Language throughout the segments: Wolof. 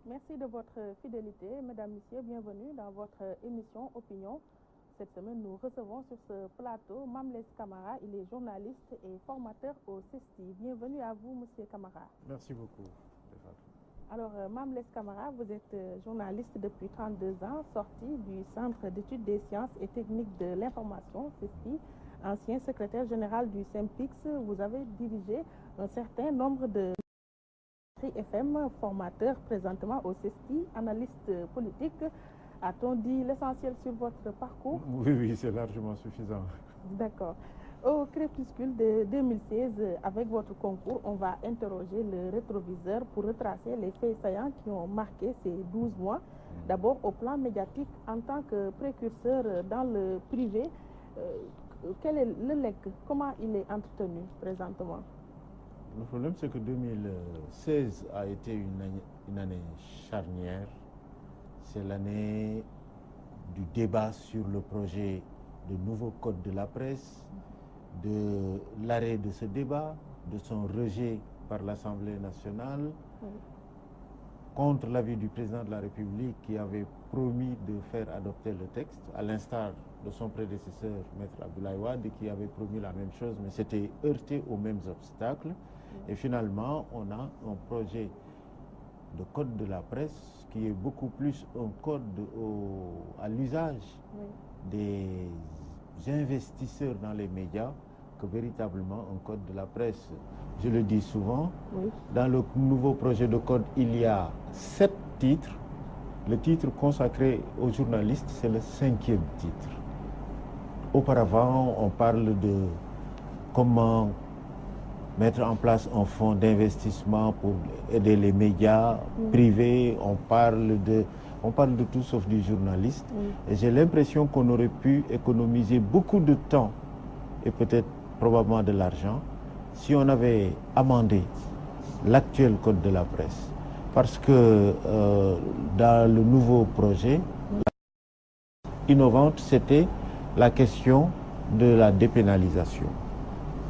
Merci de votre fidélité. Mesdames, Messieurs, bienvenue dans votre émission Opinion. Cette semaine, nous recevons sur ce plateau Mamles Camara. Il est journaliste et formateur au CESTI. Bienvenue à vous, Monsieur Camara. Merci beaucoup. Alors, Mamles Camara, vous êtes journaliste depuis 32 ans, sorti du Centre d'études des sciences et techniques de l'information, CESTI, ancien secrétaire général du SYNPICS. Vous avez dirigé un certain nombre de FM, formateur présentement au CESTI, analyste politique. A-t-on dit l'essentiel sur votre parcours? Oui, c'est largement suffisant. D'accord. Au crépuscule de 2016, avec votre concours, on va interroger le rétroviseur pour retracer les faits saillants qui ont marqué ces 12 mois. D'abord, au plan médiatique, en tant que précurseur dans le privé, quel est le LEC? Comment il est entretenu présentement? Le problème, c'est que 2016 a été une année charnière. C'est l'année du débat sur le projet de nouveau code de la presse, de l'arrêt de ce débat, de son rejet par l'Assemblée nationale, contre l'avis du président de la République qui avait promis de faire adopter le texte, à l'instar de son prédécesseur, Maître Abdoulaye Wade, qui avait promis la même chose, mais s'était heurté aux mêmes obstacles. Et finalement, on a un projet de code de la presse qui est beaucoup plus un code à l'usage des investisseurs dans les médias que véritablement un code de la presse. Je le dis souvent, dans le nouveau projet de code, il y a 7 titres. Le titre consacré aux journalistes, c'est le 5e titre. Auparavant, on parle de comment mettre en place un fonds d'investissement pour aider les médias privés. On parle de tout sauf du journaliste. Et j'ai l'impression qu'on aurait pu économiser beaucoup de temps et peut-être probablement de l'argent si on avait amendé l'actuel code de la presse. Parce que dans le nouveau projet, innovante, c'était la question de la dépénalisation.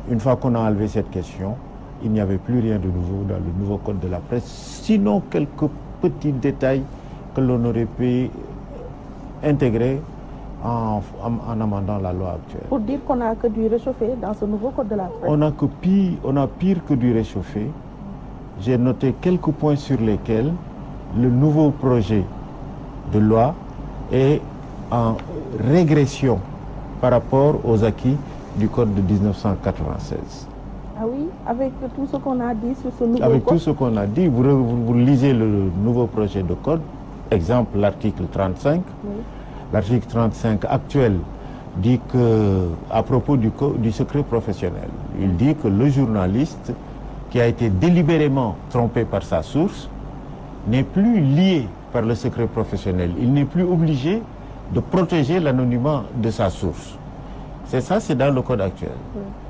Une fois qu'on a enlevé cette question, il n'y avait plus rien de nouveau dans le nouveau code de la presse, sinon quelques petits détails que l'on aurait pu intégrer en amendant la loi actuelle. Pour dire qu'on n'a que du réchauffé dans ce nouveau code de la presse. On a pire que du réchauffé. J'ai noté quelques points sur lesquels le nouveau projet de loi est en régression par rapport aux acquis du code de 1996. Ah oui, avec tout ce qu'on a dit sur ce nouveau code. Avec tout ce qu'on a dit, vous lisez le nouveau projet de code, exemple l'article 35. L'article 35 actuel dit que, à propos du secret professionnel, il dit que le journaliste qui a été délibérément trompé par sa source n'est plus lié par le secret professionnel. Il n'est plus obligé de protéger l'anonymat de sa source. C'est ça, c'est dans le code actuel.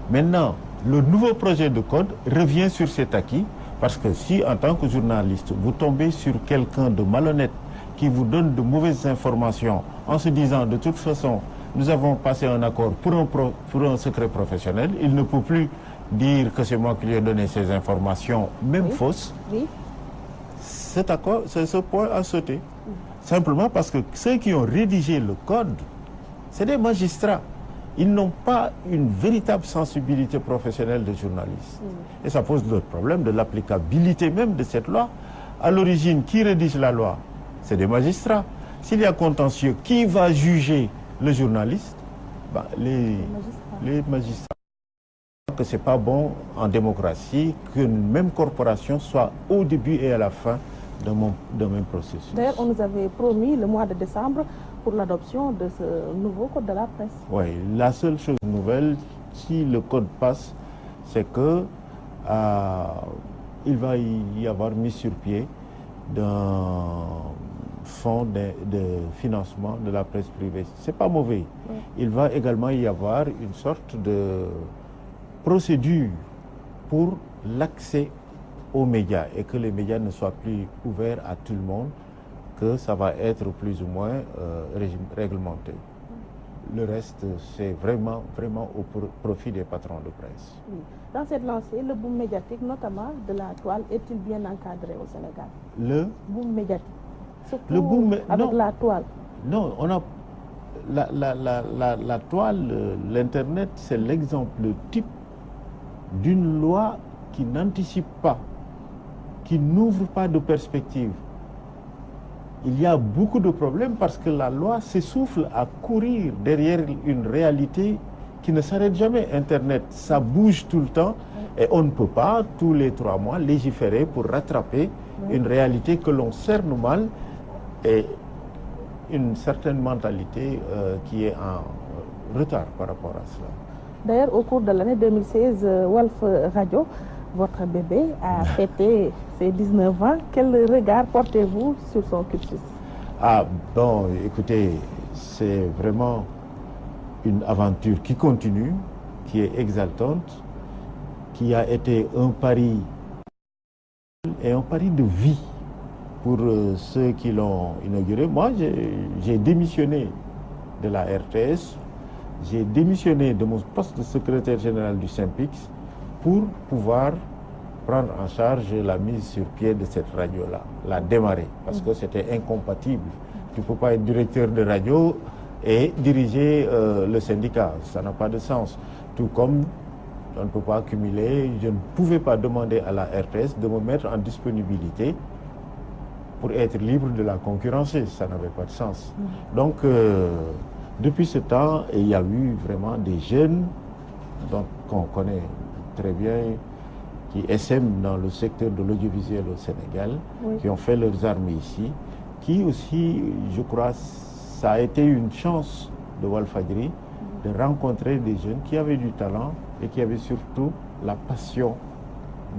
Maintenant, le nouveau projet de code revient sur cet acquis, parce que si, en tant que journaliste, vous tombez sur quelqu'un de malhonnête qui vous donne de mauvaises informations en se disant, de toute façon, nous avons passé un accord pour un secret professionnel, il ne peut plus dire que c'est moi qui lui ai donné ces informations, même fausses. Cet accord, ce point a sauté. Simplement parce que ceux qui ont rédigé le code, c'est des magistrats. Ils n'ont pas une véritable sensibilité professionnelle de journaliste. Et ça pose le problème de l'applicabilité même de cette loi. À l'origine, qui rédige la loi? C'est des magistrats. S'il y a contentieux, qui va juger le journaliste? Les magistrats. Que c'est pas bon en démocratie qu'une même corporation soit au début et à la fin d'un même processus. D'ailleurs, on nous avait promis le mois de décembre pour l'adoption de ce nouveau code de la presse. Oui, la seule chose nouvelle, si le code passe, c'est que il va y avoir mis sur pied d'un fonds de financement de la presse privée. C'est pas mauvais. Il va également y avoir une sorte de procédure pour l'accès aux médias et que les médias ne soient plus ouverts à tout le monde, que ça va être plus ou moins réglementé. Le reste, c'est vraiment au profit des patrons de presse. Oui. Dans cette lancée, le boom médiatique, notamment de la toile, est-il bien encadré au Sénégal? Le boom médiatique, surtout le boom, avec la toile. Non, on a la toile, l'Internet, c'est l'exemple type d'une loi qui n'anticipe pas, qui n'ouvre pas de perspective. Il y a beaucoup de problèmes parce que la loi s'essouffle à courir derrière une réalité qui ne s'arrête jamais. Internet, ça bouge tout le temps et on ne peut pas, tous les 3 mois, légiférer pour rattraper une réalité que l'on cerne mal et une certaine mentalité qui est en retard par rapport à cela. D'ailleurs, au cours de l'année 2016, Walf Radio, votre bébé, a fêté ses 19 ans. Quel regard portez-vous sur son cursus? Ah bon, écoutez, c'est vraiment une aventure qui continue, qui est exaltante, qui a été un pari et un pari de vie pour ceux qui l'ont inauguré. Moi, j'ai démissionné de la RTS, j'ai démissionné de mon poste de secrétaire général du SYNPICS pour pouvoir prendre en charge la mise sur pied de cette radio-là, la démarrer, parce que c'était incompatible. Tu ne peux pas être directeur de radio et diriger le syndicat, ça n'a pas de sens. Tout comme on ne peut pas cumuler, je ne pouvais pas demander à la RTS de me mettre en disponibilité pour être libre de la concurrencer, ça n'avait pas de sens. Donc, depuis ce temps, il y a eu vraiment des jeunes qu'on connaît très bien, qui essaiment dans le secteur de l'audiovisuel au Sénégal, qui ont fait leurs armes ici, qui aussi, je crois, ça a été une chance de Walfadjri de rencontrer des jeunes qui avaient du talent et qui avaient surtout la passion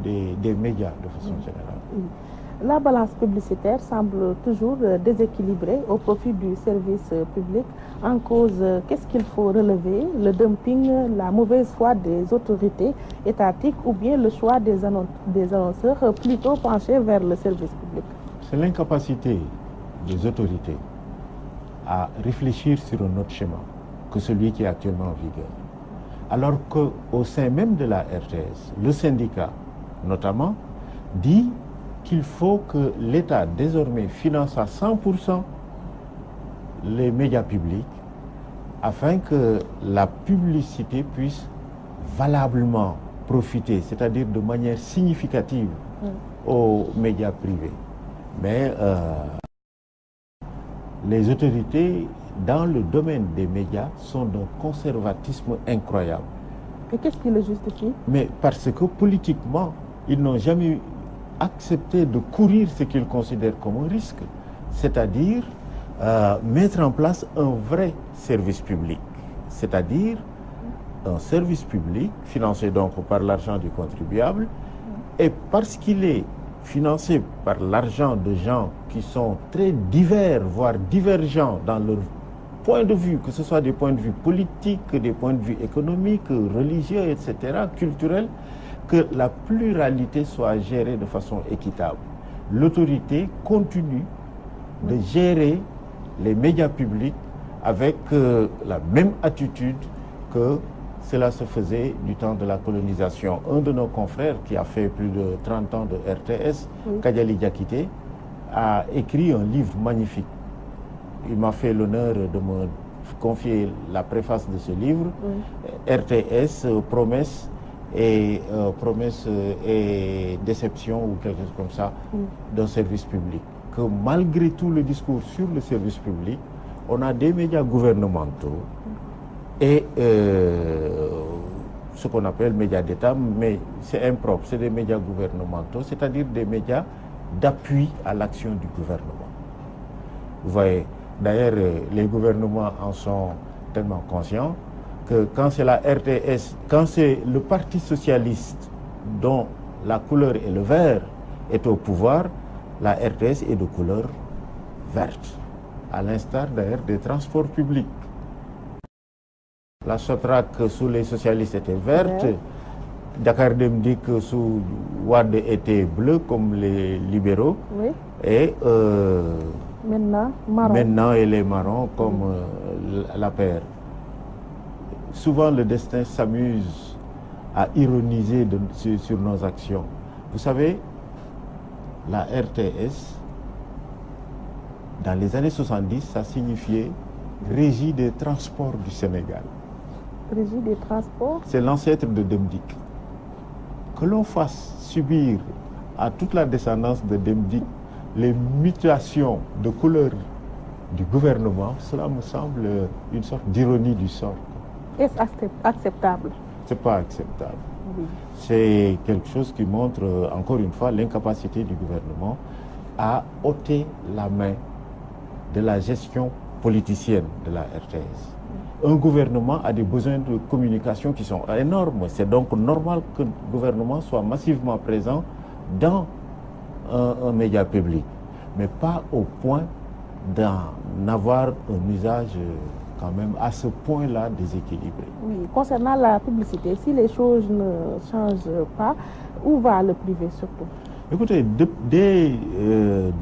des médias de façon générale. La balance publicitaire semble toujours déséquilibrée au profit du service public. En cause, qu'est-ce qu'il faut relever? Le dumping, la mauvaise foi des autorités étatiques ou bien le choix des annonceurs plutôt penchés vers le service public? C'est l'incapacité des autorités à réfléchir sur un autre schéma que celui qui est actuellement en vigueur. Alors qu'au sein même de la RTS, le syndicat notamment dit qu'il faut que l'État désormais finance à 100% les médias publics afin que la publicité puisse valablement profiter, c'est-à-dire de manière significative aux médias privés. Mais les autorités dans le domaine des médias sont d'un conservatisme incroyable. Et qu'est-ce qui le justifie? Mais parce que politiquement, ils n'ont jamais accepter de courir ce qu'ils considèrent comme un risque, c'est-à-dire mettre en place un vrai service public, c'est-à-dire un service public financé donc par l'argent du contribuable, et parce qu'il est financé par l'argent de gens qui sont très divers, voire divergents dans leur point de vue, que ce soit des points de vue politiques, des points de vue économiques, religieux, etc., culturels, que la pluralité soit gérée de façon équitable. L'autorité continue de gérer les médias publics avec la même attitude que cela se faisait du temps de la colonisation. Un de nos confrères qui a fait plus de 30 ans de RTS, Kadiali Diakité, a écrit un livre magnifique. Il m'a fait l'honneur de me confier la préface de ce livre, RTS, promesse et déception ou quelque chose comme ça d'un service public. Que malgré tout le discours sur le service public, on a des médias gouvernementaux et ce qu'on appelle médias d'État, mais c'est impropre, c'est des médias gouvernementaux, c'est-à-dire des médias d'appui à l'action du gouvernement. Vous voyez, d'ailleurs, les gouvernements en sont tellement conscients que quand c'est la RTS, quand c'est le Parti socialiste dont la couleur est le vert est au pouvoir, la RTS est de couleur verte, à l'instar d'ailleurs des transports publics. La Sotrac sous les socialistes était verte, Dakar Dem dit que sous Wade était bleu comme les libéraux, et maintenant, marron. Maintenant elle est marron comme l'APR. souvent le destin s'amuse à ironiser sur nos actions. Vous savez, la RTS, dans les années 70, ça signifiait Régie des transports du Sénégal. Régie des transports. C'est l'ancêtre de Demdik. Que l'on fasse subir à toute la descendance de Demdik les mutations de couleur du gouvernement, cela me semble une sorte d'ironie du sort. Est-ce acceptable? C'est pas acceptable. Oui. C'est quelque chose qui montre, encore une fois, l'incapacité du gouvernement à ôter la main de la gestion politicienne de la RTS. Un gouvernement a des besoins de communication qui sont énormes. C'est donc normal que le gouvernement soit massivement présent dans un média public, mais pas au point d'en avoir un usage quand même à ce point-là déséquilibré. Oui, concernant la publicité, si les choses ne changent pas, où va le privé surtout? Écoutez, dès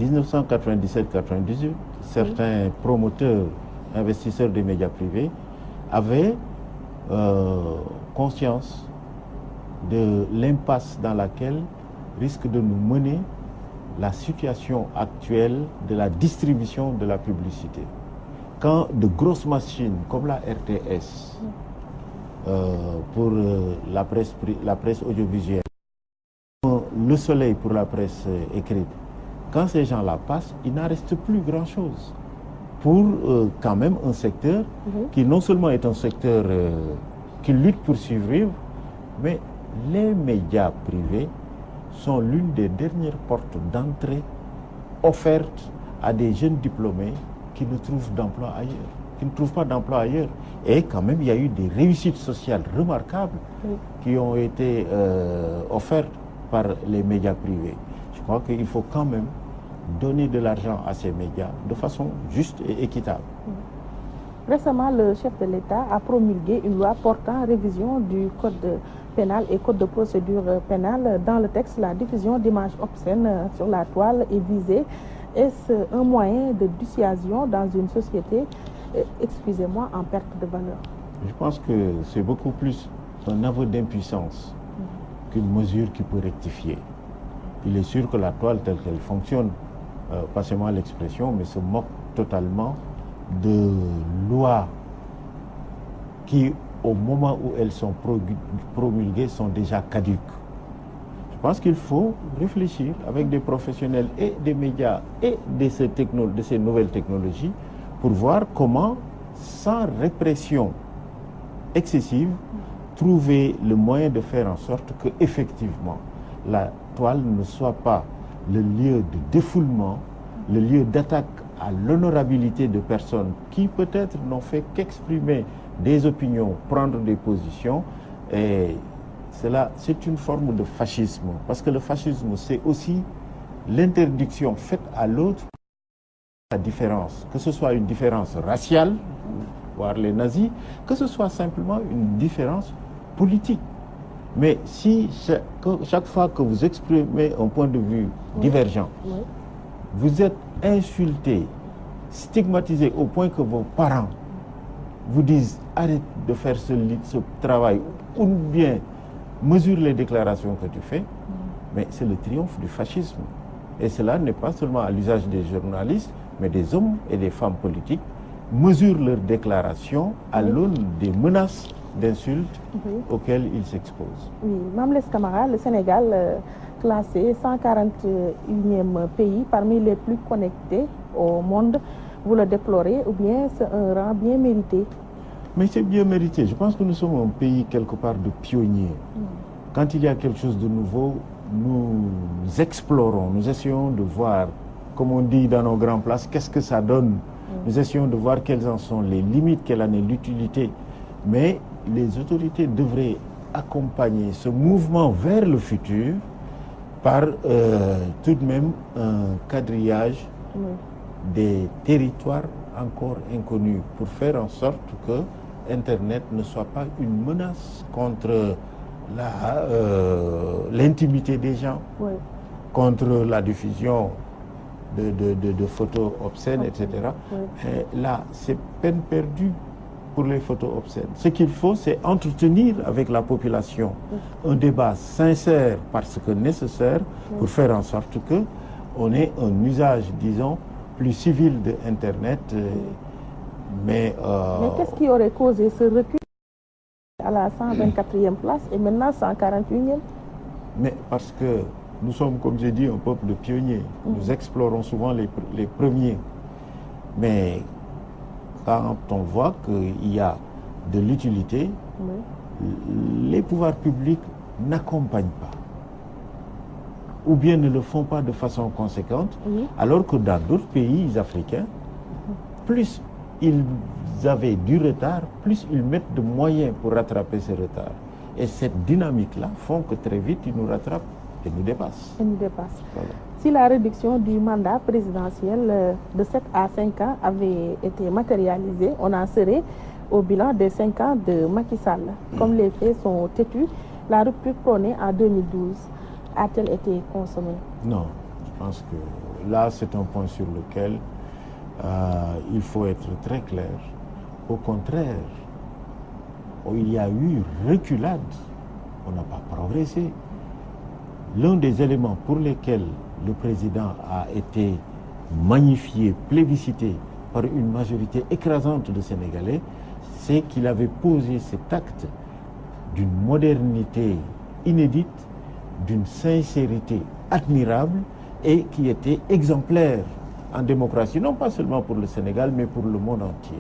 1997-98, certains promoteurs, investisseurs des médias privés avaient conscience de l'impasse dans laquelle risque de nous mener la situation actuelle de la distribution de la publicité. Quand de grosses machines comme la RTS, pour la presse audiovisuelle, Le Soleil pour la presse écrite, quand ces gens-là passent, il n'en reste plus grand-chose pour quand même un secteur qui non seulement est un secteur qui lutte pour survivre, mais les médias privés sont l'une des dernières portes d'entrée offertes à des jeunes diplômés qui ne trouvent d'emploi ailleurs, qui ne trouvent pas d'emploi ailleurs. Et quand même, il y a eu des réussites sociales remarquables qui ont été offertes par les médias privés. Je crois qu'il faut quand même donner de l'argent à ces médias de façon juste et équitable. Récemment, le chef de l'État a promulgué une loi portant révision du code pénal et code de procédure pénale. Dans le texte, la diffusion d'images obscènes sur la toile est visée. Est-ce un moyen de dissuasion dans une société, excusez-moi, en perte de valeur? Je pense que c'est beaucoup plus un aveu d'impuissance qu'une mesure qui peut rectifier. Il est sûr que la toile telle qu'elle fonctionne, passez-moi l'expression, mais se moque totalement de lois qui, au moment où elles sont promulguées, sont déjà caduques. Je pense qu'il faut réfléchir avec des professionnels et des médias et de ces nouvelles technologies pour voir comment, sans répression excessive, trouver le moyen de faire en sorte que, effectivement, la toile ne soit pas le lieu de défoulement, le lieu d'attaque à l'honorabilité de personnes qui peut-être n'ont fait qu'exprimer des opinions, prendre des positions. Et cela, c'est une forme de fascisme. Parce que le fascisme, c'est aussi l'interdiction faite à l'autre, la différence, que ce soit une différence raciale, voire les nazis, que ce soit simplement une différence politique. Mais si chaque fois que vous exprimez un point de vue divergent, vous êtes insulté, stigmatisé au point que vos parents vous disent arrête de faire ce travail ou bien mesure les déclarations que tu fais, mais c'est le triomphe du fascisme. Et cela n'est pas seulement à l'usage des journalistes, mais des hommes et des femmes politiques mesurent leurs déclarations à l'aune des menaces d'insultes auxquelles ils s'exposent. Oui, Mame Less Camara, le Sénégal classé 141e pays parmi les plus connectés au monde, vous le déplorez ou bien c'est un rang bien mérité? Mais c'est bien mérité. Je pense que nous sommes un pays quelque part de pionniers. Quand il y a quelque chose de nouveau, nous explorons, nous essayons de voir, comme on dit dans nos grandes places, qu'est-ce que ça donne. Nous essayons de voir quelles en sont les limites, quelle en est l'utilité. Mais les autorités devraient accompagner ce mouvement vers le futur par tout de même un quadrillage des territoires encore inconnus pour faire en sorte que Internet ne soit pas une menace contre l'intimité des gens, contre la diffusion de photos obscènes, etc. Et là, c'est peine perdue pour les photos obscènes. Ce qu'il faut, c'est entretenir avec la population un débat sincère parce que nécessaire pour faire en sorte que on ait un usage, disons, plus civil de Internet. Mais qu'est-ce qui aurait causé ce recul à la 124e place et maintenant 148e? Mais parce que nous sommes, comme j'ai dit, un peuple de pionniers. Nous explorons souvent les premiers. Mais quand on voit qu'il y a de l'utilité, les pouvoirs publics n'accompagnent pas. Ou bien ne le font pas de façon conséquente, alors que dans d'autres pays africains, plus ils avaient du retard, plus ils mettent de moyens pour rattraper ce retard. Et cette dynamique-là font que très vite, ils nous rattrapent et nous dépassent. Voilà. Si la réduction du mandat présidentiel de 7 à 5 ans avait été matérialisée, on en serait au bilan des 5 ans de Macky Sall. Comme les faits sont têtus, la rupture prônée en 2012 a-t-elle été consommée? Non, je pense que là, c'est un point sur lequel il faut être très clair. Au contraire, il y a eu reculade, on n'a pas progressé. L'un des éléments pour lesquels le président a été magnifié, plébiscité par une majorité écrasante de Sénégalais, c'est qu'il avait posé cet acte d'une modernité inédite, d'une sincérité admirable et qui était exemplaire en démocratie, non pas seulement pour le Sénégal, mais pour le monde entier.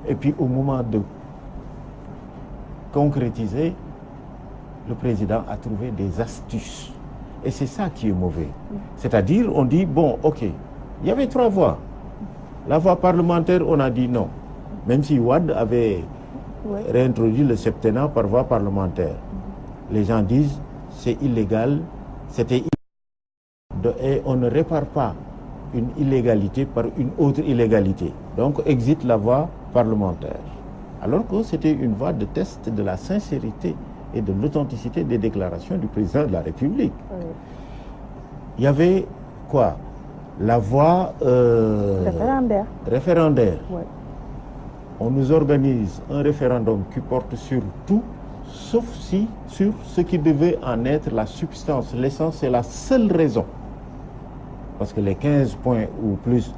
Et puis au moment de concrétiser, le président a trouvé des astuces. Et c'est ça qui est mauvais. C'est-à-dire, on dit, bon, ok, il y avait 3 voies. La voie parlementaire, on a dit non. Même si Wade avait réintroduit le septennat par voie parlementaire. Les gens disent, c'est illégal, c'était illégal. Et on ne répare pas une illégalité par une autre illégalité. Donc, existe la voie parlementaire. Alors que c'était une voie de test de la sincérité et de l'authenticité des déclarations du président de la République. Il y avait quoi? La voie référendaire. On nous organise un référendum qui porte sur tout, sauf si sur ce qui devait en être la substance, l'essence, c'est la seule raison. Parce que les 15 points ou plus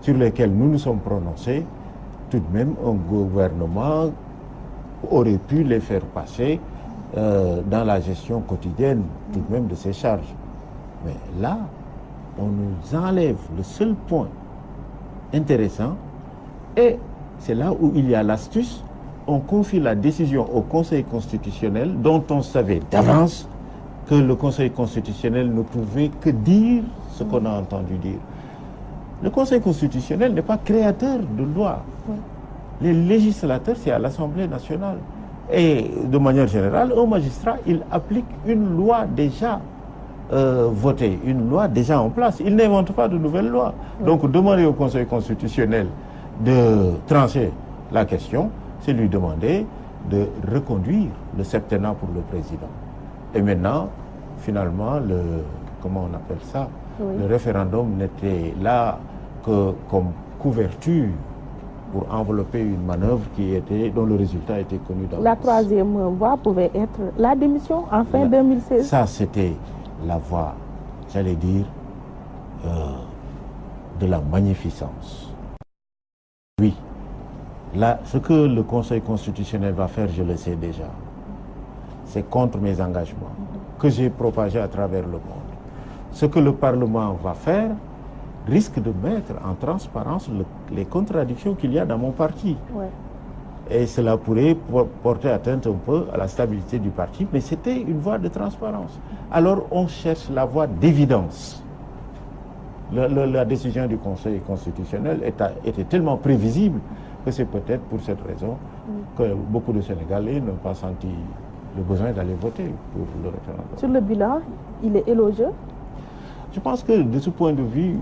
sur lesquels nous nous sommes prononcés, tout de même, un gouvernement aurait pu les faire passer dans la gestion quotidienne, tout de même, de ses charges. Mais là, on nous enlève le seul point intéressant et c'est là où il y a l'astuce. On confie la décision au Conseil constitutionnel dont on savait d'avance que le Conseil constitutionnel ne pouvait que dire ce qu'on a entendu dire. Le Conseil constitutionnel n'est pas créateur de loi. Les législateurs, c'est à l'Assemblée nationale. Et de manière générale, un magistrat, il applique une loi déjà votée, une loi déjà en place. Il n'invente pas de nouvelles lois. Donc demander au Conseil constitutionnel de trancher la question, c'est lui demander de reconduire le septennat pour le président. Et maintenant, finalement, comment on appelle ça? Le référendum n'était là que comme couverture pour envelopper une manœuvre dont le résultat était connu d'avance. La troisième voie pouvait être la démission en fin 2016. Ça, c'était la voie, j'allais dire, de la magnificence. Oui, là, ce que le Conseil constitutionnel va faire, je le sais déjà. C'est contre mes engagements que j'ai propagés à travers le monde. Ce que le Parlement va faire risque de mettre en transparence les contradictions qu'il y a dans mon parti. Et cela pourrait porter atteinte un peu à la stabilité du parti, mais c'était une voie de transparence. Alors on cherche la voie d'évidence. La décision du Conseil constitutionnel était tellement prévisible que c'est peut-être pour cette raison que beaucoup de Sénégalais n'ont pas senti le besoin d'aller voter pour le référendum. Sur le bilan, il est élogieux? Je pense que de ce point de vue,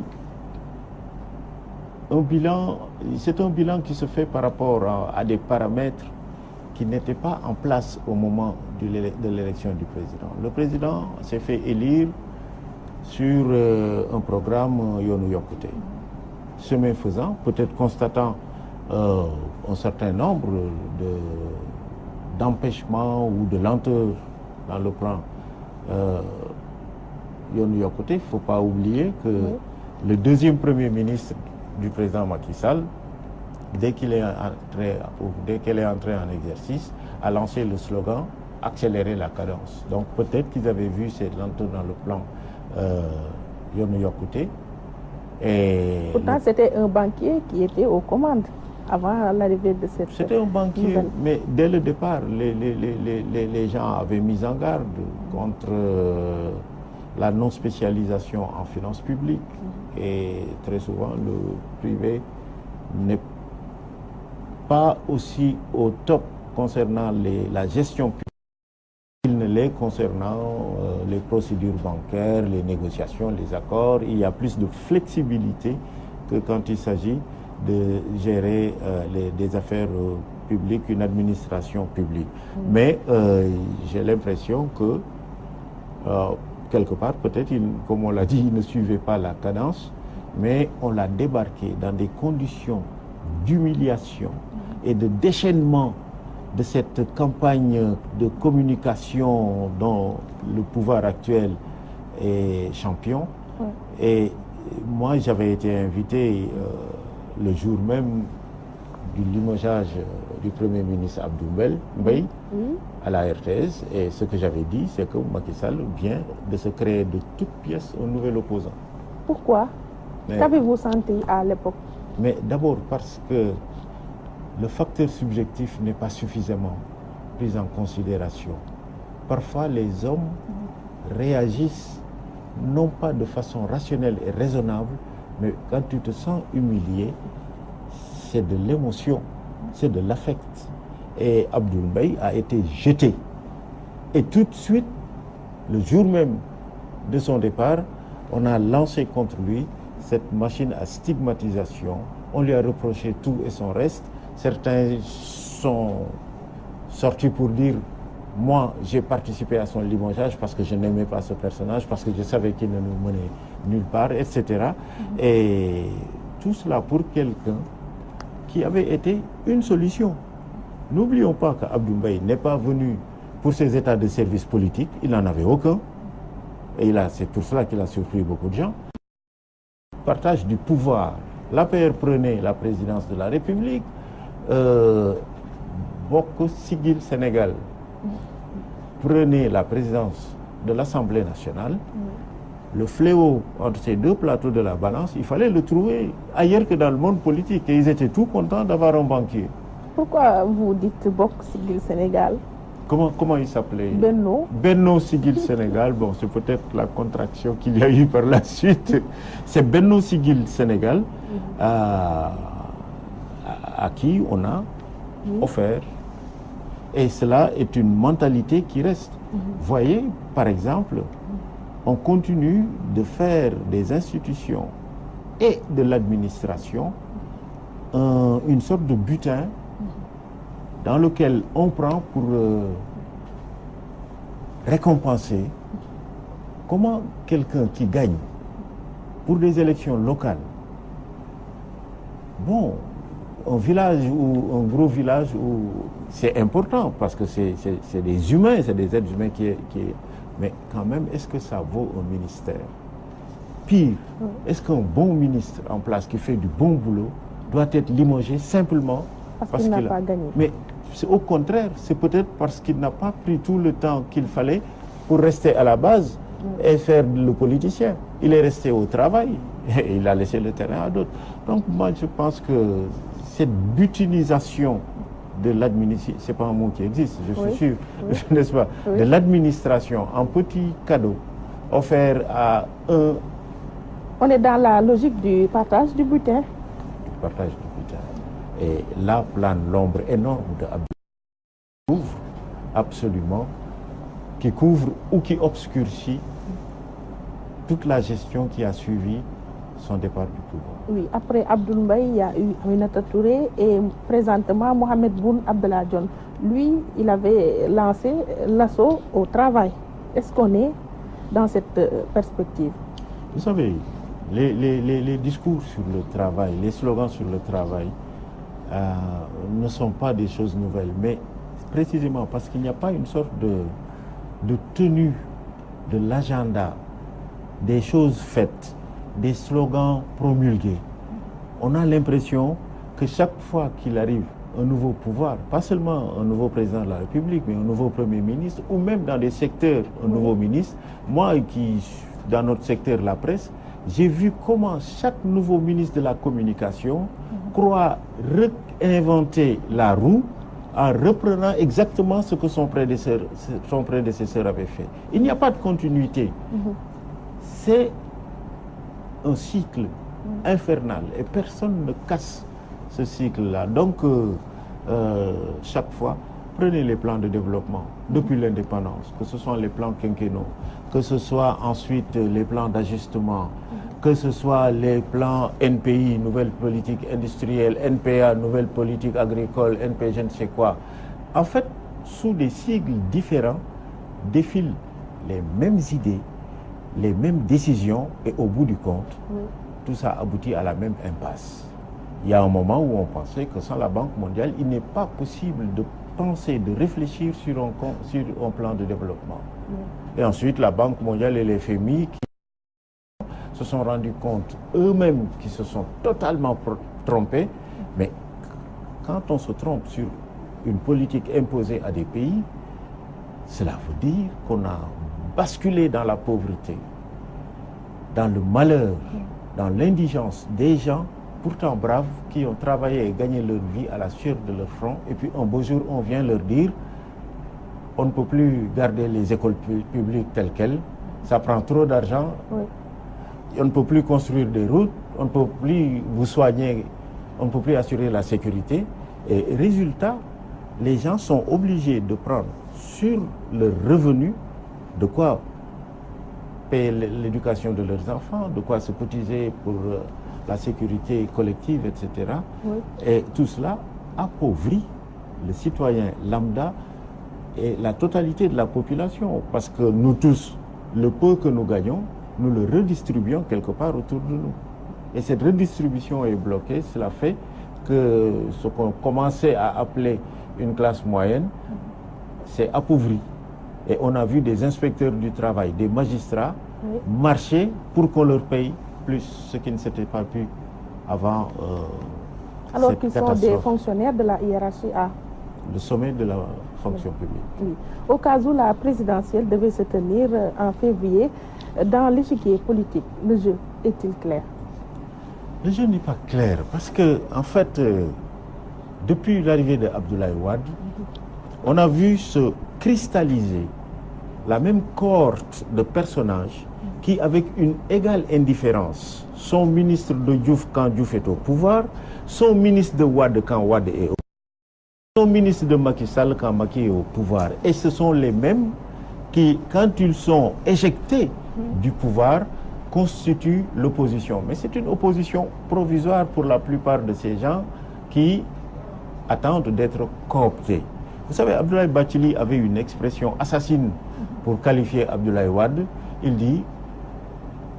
c'est un bilan qui se fait par rapport à des paramètres qui n'étaient pas en place au moment de l'élection du président. Le président s'est fait élire sur un programme Yoonu Yokkute. Chemin faisant, peut-être constatant un certain nombre d'empêchements ou de lenteurs dans le plan yoonu yokkute. Il ne faut pas oublier que le deuxième premier ministre du président Macky Sall, dès qu'elle est entrée en exercice, a lancé le slogan « Accélérer la cadence ». Donc peut-être qu'ils avaient vu cette lenteur dans le plan yoonu yokkute. Pourtant, c'était un banquier qui était aux commandes avant l'arrivée de cette... C'était un banquier, mais dès le départ, les gens avaient mis en garde contre la non-spécialisation en finances publiques. Et très souvent, le privé n'est pas aussi au top concernant la gestion publique qu'il ne l'est concernant les procédures bancaires, les négociations, les accords. Il y a plus de flexibilité que quand il s'agit de gérer des affaires publiques, une administration publique. Mais j'ai l'impression que, quelque part, peut-être, comme on l'a dit, il ne suivait pas la cadence, mais on l'a débarqué dans des conditions d'humiliation et de déchaînement de cette campagne de communication dont le pouvoir actuel est champion. Et moi, j'avais été invité le jour même du limogeage du Premier ministre Abdoul Mbaye à la RTS, et ce que j'avais dit, c'est que Macky Sall vient de se créer de toutes pièces un nouvel opposant. Pourquoi? Qu'avez-vous senti à l'époque? Mais d'abord parce que le facteur subjectif n'est pas suffisamment pris en considération. Parfois, les hommes réagissent non pas de façon rationnelle et raisonnable, mais quand tu te sens humilié, c'est de l'émotion, c'est de l'affect. Et Abdoul Mbaye a été jeté. Et tout de suite, le jour même de son départ, on a lancé contre lui cette machine à stigmatisation. On lui a reproché tout et son reste. Certains sont sortis pour dire « Moi, j'ai participé à son limogeage parce que je n'aimais pas ce personnage, parce que je savais qu'il ne nous menait nulle part, etc. » Et tout cela pour quelqu'un qui avait été une solution. N'oublions pas qu'Abdoul Mbaye n'est pas venu pour ses états de service politique, il n'en avait aucun. Et c'est pour cela qu'il a surpris beaucoup de gens. Partage du pouvoir. L'APR prenait la présidence de la République, Bokk Siggil Sénégal prenait la présidence de l'Assemblée nationale. Le fléau entre ces deux plateaux de la balance, il fallait le trouver ailleurs que dans le monde politique. Et ils étaient tout contents d'avoir un banquier. Pourquoi vous dites Bokk Siggil Sénégal? Comment il s'appelait? Benno. Benno Siggil Sénégal. Bon, c'est peut-être la contraction qu'il y a eu par la suite. C'est Benno Siggil Sénégal à qui on a offert. Et cela est une mentalité qui reste. Voyez, par exemple, on continue de faire des institutions et de l'administration une sorte de butin dans lequel on prend pour récompenser. Comment quelqu'un qui gagne pour des élections locales, bon, un village ou un gros village où c'est important parce que c'est des humains, c'est des êtres humains mais quand même, est-ce que ça vaut un ministère? Pire, est-ce qu'un bon ministre en place qui fait du bon boulot doit être limogé simplement parce qu'il n'a pas gagné? Mais au contraire, c'est peut-être parce qu'il n'a pas pris tout le temps qu'il fallait pour rester à la base et faire le politicien. Il est resté au travail et il a laissé le terrain à d'autres. Donc moi, je pense que cette butinisation de l'administration, c'est pas un mot qui existe, je suis sûr, n'est-ce pas, de l'administration en petits cadeaux offerts à un... On est dans la logique du partage du butin. Du partage du butin. Et là plane l'ombre énorme de Abdoul, qui couvre ou qui obscurcit toute la gestion qui a suivi son départ du pouvoir. Oui, après Abdoul Mbaye, il y a eu Aminata Touré et présentement Mohamed Boun Abdallah Dionne. Lui, il avait lancé l'assaut au travail. Est-ce qu'on est dans cette perspective? Vous savez, les discours sur le travail, les slogans sur le travail, ne sont pas des choses nouvelles, mais précisément parce qu'il n'y a pas une sorte de tenue de l'agenda, des choses faites, des slogans promulgués. On a l'impression que chaque fois qu'il arrive un nouveau pouvoir, pas seulement un nouveau président de la République, mais un nouveau Premier ministre, ou même dans des secteurs, un nouveau ministre, moi qui, dans notre secteur, la presse, j'ai vu comment chaque nouveau ministre de la communication croit réinventer la roue en reprenant exactement ce que son prédécesseur avait fait. Il n'y a pas de continuité. C'est un cycle infernal et personne ne casse ce cycle-là. Donc, chaque fois, prenez les plans de développement depuis l'indépendance, que ce soit les plans quinquennaux, que ce soit ensuite les plans d'ajustement, que ce soit les plans NPI, nouvelle politique industrielle, NPA, nouvelle politique agricole, NP, je ne sais quoi. En fait, sous des sigles différents, défilent les mêmes idées, les mêmes décisions, et au bout du compte, tout ça aboutit à la même impasse. Il y a un moment où on pensait que sans la Banque mondiale, il n'est pas possible de penser, de réfléchir sur un plan de développement. Et ensuite, la Banque mondiale et les FMI qui se sont rendus compte eux-mêmes qu'ils se sont totalement trompés. Mais quand on se trompe sur une politique imposée à des pays, cela veut dire qu'on a basculé dans la pauvreté, dans le malheur, dans l'indigence des gens pourtant braves qui ont travaillé et gagné leur vie à la sueur de leur front, et puis un beau jour on vient leur dire on ne peut plus garder les écoles publiques telles quelles, ça prend trop d'argent, on ne peut plus construire des routes, on ne peut plus vous soigner, on ne peut plus assurer la sécurité, et résultat, les gens sont obligés de prendre sur leurs revenus de quoi payer l'éducation de leurs enfants, de quoi se cotiser pour la sécurité collective, etc. Et tout cela appauvrit le citoyen lambda et la totalité de la population. Parce que nous tous, le peu que nous gagnons, nous le redistribuons quelque part autour de nous. Et cette redistribution est bloquée. Cela fait que ce qu'on commençait à appeler une classe moyenne s'est appauvri. Et on a vu des inspecteurs du travail, des magistrats marcher pour qu'on leur paye plus, ce qui ne s'était pas pu avant alors qu'ils sont des fonctionnaires de la hiérarchie A. Le sommet de la fonction publique. Oui. Au cas où la présidentielle devait se tenir en février, dans l'échiquier politique, le jeu est-il clair? Le jeu n'est pas clair parce que, en fait, depuis l'arrivée de Abdoulaye Wade, on a vu se cristalliser la même cohorte de personnages qui, avec une égale indifférence, sont ministres de Diouf quand Diouf est au pouvoir, sont ministres de Wade quand Wade est au pouvoir, sont ministres de Macky Sall quand Macky est au pouvoir. Et ce sont les mêmes qui, quand ils sont éjectés du pouvoir, constituent l'opposition. Mais c'est une opposition provisoire pour la plupart de ces gens qui attendent d'être cooptés. Vous savez, Abdoulaye Bathily avait une expression assassine pour qualifier Abdoulaye Wade. Il dit,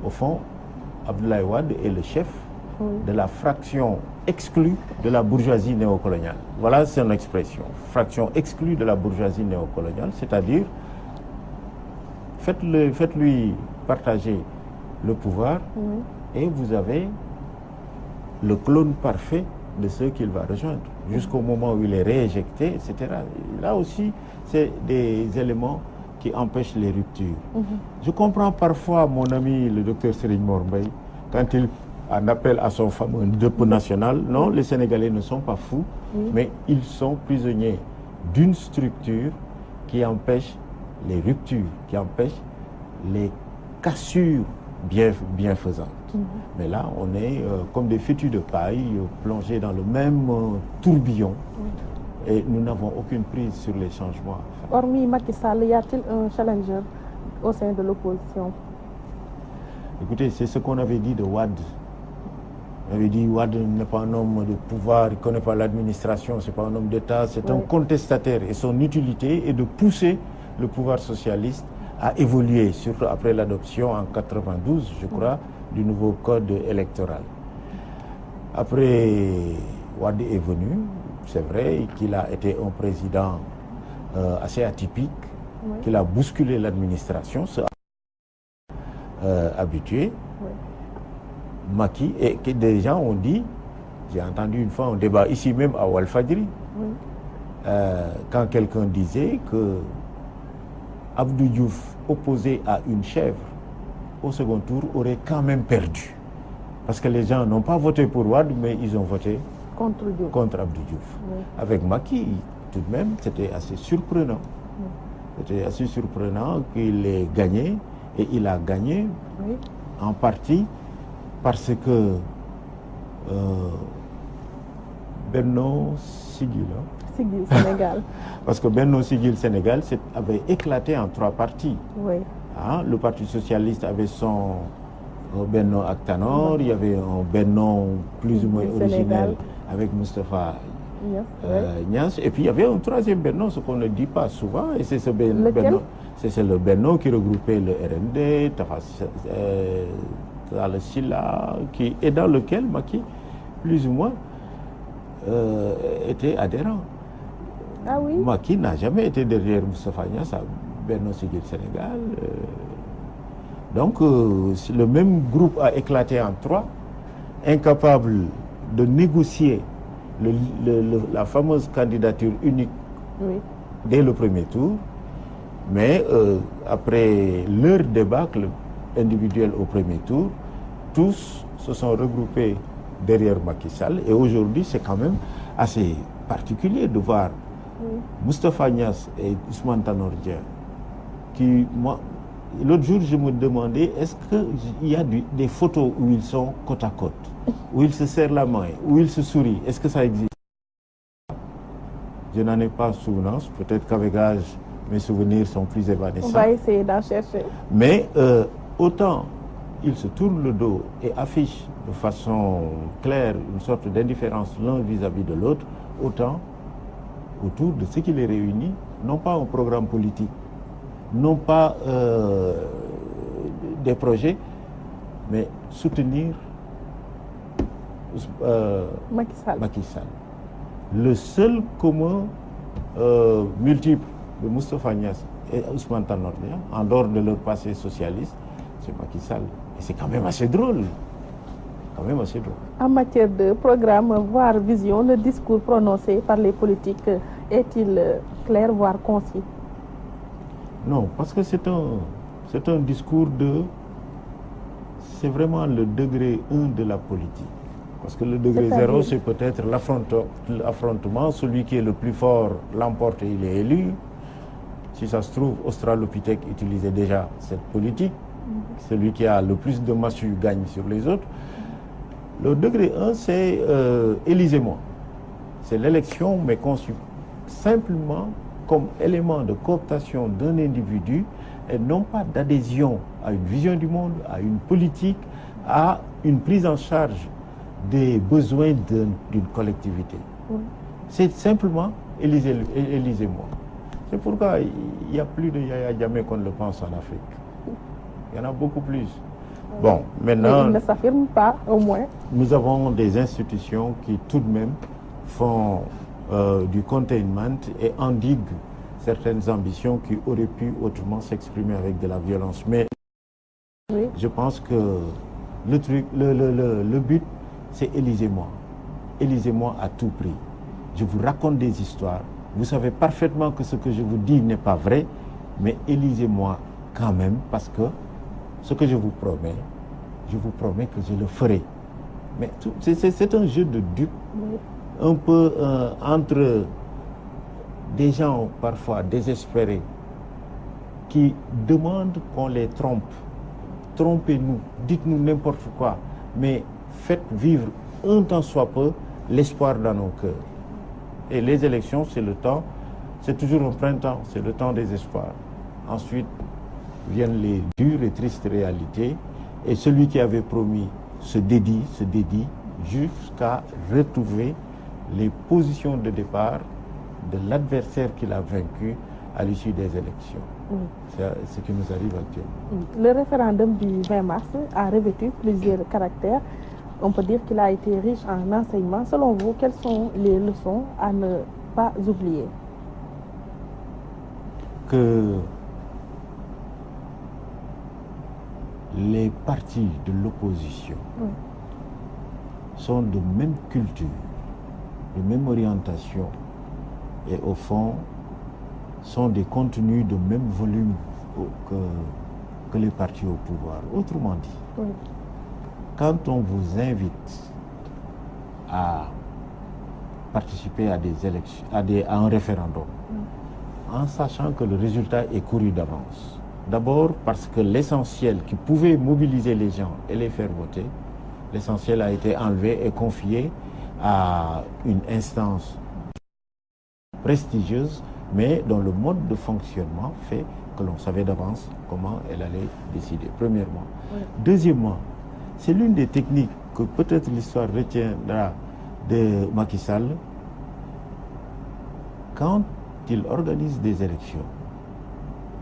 au fond, Abdoulaye Wade est le chef de la fraction exclue de la bourgeoisie néocoloniale. Voilà son expression. Fraction exclue de la bourgeoisie néocoloniale, c'est-à-dire faites-lui partager le pouvoir et vous avez le clone parfait de ceux qu'il va rejoindre, jusqu'au moment où il est rééjecté, etc. Là aussi, c'est des éléments qui empêchent les ruptures. Je comprends parfois mon ami le docteur Serigne Mor Mbaye, quand il en appelle à son fameux dépôt national. Non, les Sénégalais ne sont pas fous, mais ils sont prisonniers d'une structure qui empêche les ruptures, qui empêche les cassures bienfaisantes. Mais là, on est comme des fétus de paille plongés dans le même tourbillon et nous n'avons aucune prise sur les changements à faire. Hormis Macky Sall, y a-t-il un challenger au sein de l'opposition? Écoutez, c'est ce qu'on avait dit de Wade. On avait dit Wade n'est pas un homme de pouvoir, il ne connaît pas l'administration, c'est pas un homme d'État, c'est un contestataire. Et son utilité est de pousser le pouvoir socialiste à évoluer, surtout après l'adoption en 92, je crois, du nouveau code électoral. Après Wade est venu, c'est vrai qu'il a été un président assez atypique, oui. Qu'il a bousculé l'administration, ce habitué. Oui. Macky, et que des gens ont dit, j'ai entendu une fois un débat ici même à Walfadjri, oui. Quand quelqu'un disait que Abdou Diouf, opposé à une chèvre, au second tour, aurait quand même perdu. Parce que les gens n'ont pas voté pour Wade, mais ils ont voté contre Abdou Diouf. Oui. Avec Macky, tout de même, c'était assez surprenant. Oui. C'était assez surprenant qu'il ait gagné, et il a gagné oui. En partie parce que Benno Siggil Sénégal. Parce que Benno Siggil Sénégal avait éclaté en 3 partis. Oui. Hein, le Parti socialiste avait son Benno ak Tanor, il y avait un Benno plus ou moins originel avec Moustapha Niasse, et puis il y avait un 3e Benno, ce qu'on ne dit pas souvent, et c'est ce Benno, c'est le Benno qui regroupait le RND, le Silla, et dans lequel Macky, plus ou moins, était adhérent. Ah oui? Macky n'a jamais été derrière Moustapha Niasse à Benno Siggil Sénégal. Donc, le même groupe a éclaté en 3, incapable de négocier la fameuse candidature unique oui. Dès le premier tour. Mais après leur débâcle individuel au premier tour, tous se sont regroupés derrière Macky Sall. Et aujourd'hui, c'est quand même assez particulier de voir oui. Moustapha Niasse et Ousmane Tanor Dieng qui, moi, l'autre jour, je me demandais, est-ce qu'il y a des photos où ils sont côte à côte, où ils se serrent la main, où ils se sourient? Est-ce que ça existe? Je n'en ai pas souvenance. Peut-être qu'avec l'âge, mes souvenirs sont plus évanescents. On va essayer d'en chercher. Mais autant ils se tournent le dos et affichent de façon claire une sorte d'indifférence l'un vis-à-vis de l'autre, autant autour de ce qui les réunit, non pas un programme politique, non pas des projets, mais soutenir Macky Sall. Le seul commun multiple de Moustapha Niasse et Ousmane Tanor Dieng, en dehors de leur passé socialiste, c'est Macky Sall. Et c'est quand même assez drôle. Quand même assez drôle. En matière de programme, voire vision, le discours prononcé par les politiques est-il clair, voire concis? Non, parce que c'est un discours c'est vraiment le degré 1 de la politique. Parce que le degré 0, c'est peut-être l'affrontement. Celui qui est le plus fort l'emporte et il est élu. Si ça se trouve, Australopithèque utilisait déjà cette politique. Celui qui a le plus de massues gagne sur les autres. Le degré 1, c'est élisez-moi. C'est l'élection, mais conçue simplement comme élément de cooptation d'un individu et non pas d'adhésion à une vision du monde, à une politique, à une prise en charge des besoins d'une collectivité. Oui. C'est simplement élisez-moi. C'est pourquoi il n'y a plus de Yaya Jammeh qu'on le pense en Afrique. Il y en a beaucoup plus. Bon, maintenant... Mais il ne s'affirme pas, au moins. Nous avons des institutions qui, tout de même, font du containment et endiguent certaines ambitions qui auraient pu autrement s'exprimer avec de la violence. Mais oui. Je pense que le but, c'est élisez-moi. Élisez-moi à tout prix. Je vous raconte des histoires. Vous savez parfaitement que ce que je vous dis n'est pas vrai, mais élisez-moi quand même, parce que ce que je vous promets que je le ferai. Mais c'est un jeu de dupes, oui. Un peu entre des gens parfois désespérés qui demandent qu'on les trompe. Trompez-nous, dites-nous n'importe quoi, mais faites vivre un tant soit peu l'espoir dans nos cœurs. Et les élections, c'est toujours un printemps, c'est le temps des espoirs. Ensuite viennent les dures et tristes réalités, et celui qui avait promis se dédie jusqu'à retrouver les positions de départ de l'adversaire qu'il a vaincu à l'issue des élections. Oui. C'est ce qui nous arrive actuellement. Le référendum du 20 mars a revêtu plusieurs caractères. On peut dire qu'il a été riche en enseignements. Selon vous, quelles sont les leçons à ne pas oublier? Que les partis de l'opposition sont de même culture, de même orientation et au fond sont des contenus de même volume que les partis au pouvoir. Autrement dit, quand on vous invite à participer à des élections, à un référendum, en sachant que le résultat est couru d'avance, d'abord parce que l'essentiel qui pouvait mobiliser les gens et les faire voter, l'essentiel a été enlevé et confié à une instance prestigieuse, mais dont le mode de fonctionnement fait que l'on savait d'avance comment elle allait décider, premièrement. Deuxièmement, c'est l'une des techniques que peut-être l'histoire retiendra de Macky Sall. Quand il organise des élections,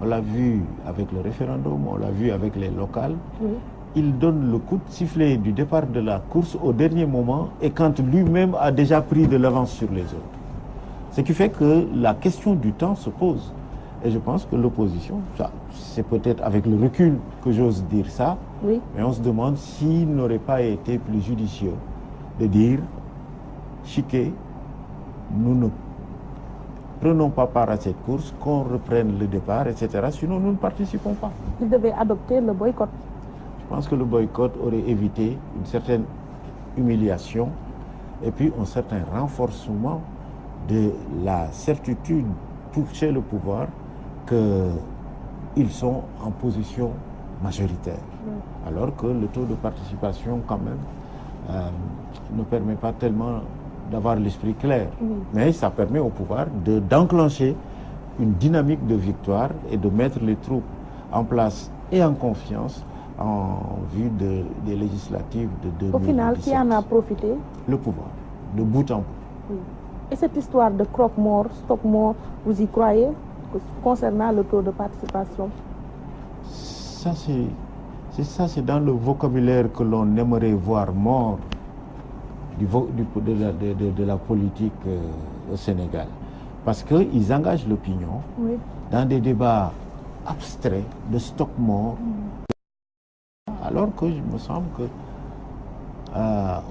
on l'a vu avec le référendum, on l'a vu avec les locales, il donne le coup de sifflet du départ de la course au dernier moment et quand lui-même a déjà pris de l'avance sur les autres. Ce qui fait que la question du temps se pose. Et je pense que l'opposition, c'est peut-être avec le recul que j'ose dire ça, mais on se demande s'il n'aurait pas été plus judicieux de dire, chiquet, nous ne prenons pas part à cette course, qu'on reprenne le départ, etc. Sinon, nous ne participons pas. Il devait adopter le boycott. Je pense que le boycott aurait évité une certaine humiliation et puis un certain renforcement de la certitude chez le pouvoir qu'ils sont en position majoritaire. Alors que le taux de participation, quand même, ne permet pas tellement d'avoir l'esprit clair. Mais ça permet au pouvoir d'enclencher une dynamique de victoire et de mettre les troupes en place et en confiance en vue des législatives de 2017. Au final, qui en a profité? Le pouvoir, de bout en bout. Et cette histoire de croque-mort, stock-mort, vous y croyez concernant le taux de participation? Ça, c'est dans le vocabulaire que l'on aimerait voir mort de la politique au Sénégal. Parce qu'ils engagent l'opinion dans des débats abstraits de stock mort, alors que il me semble que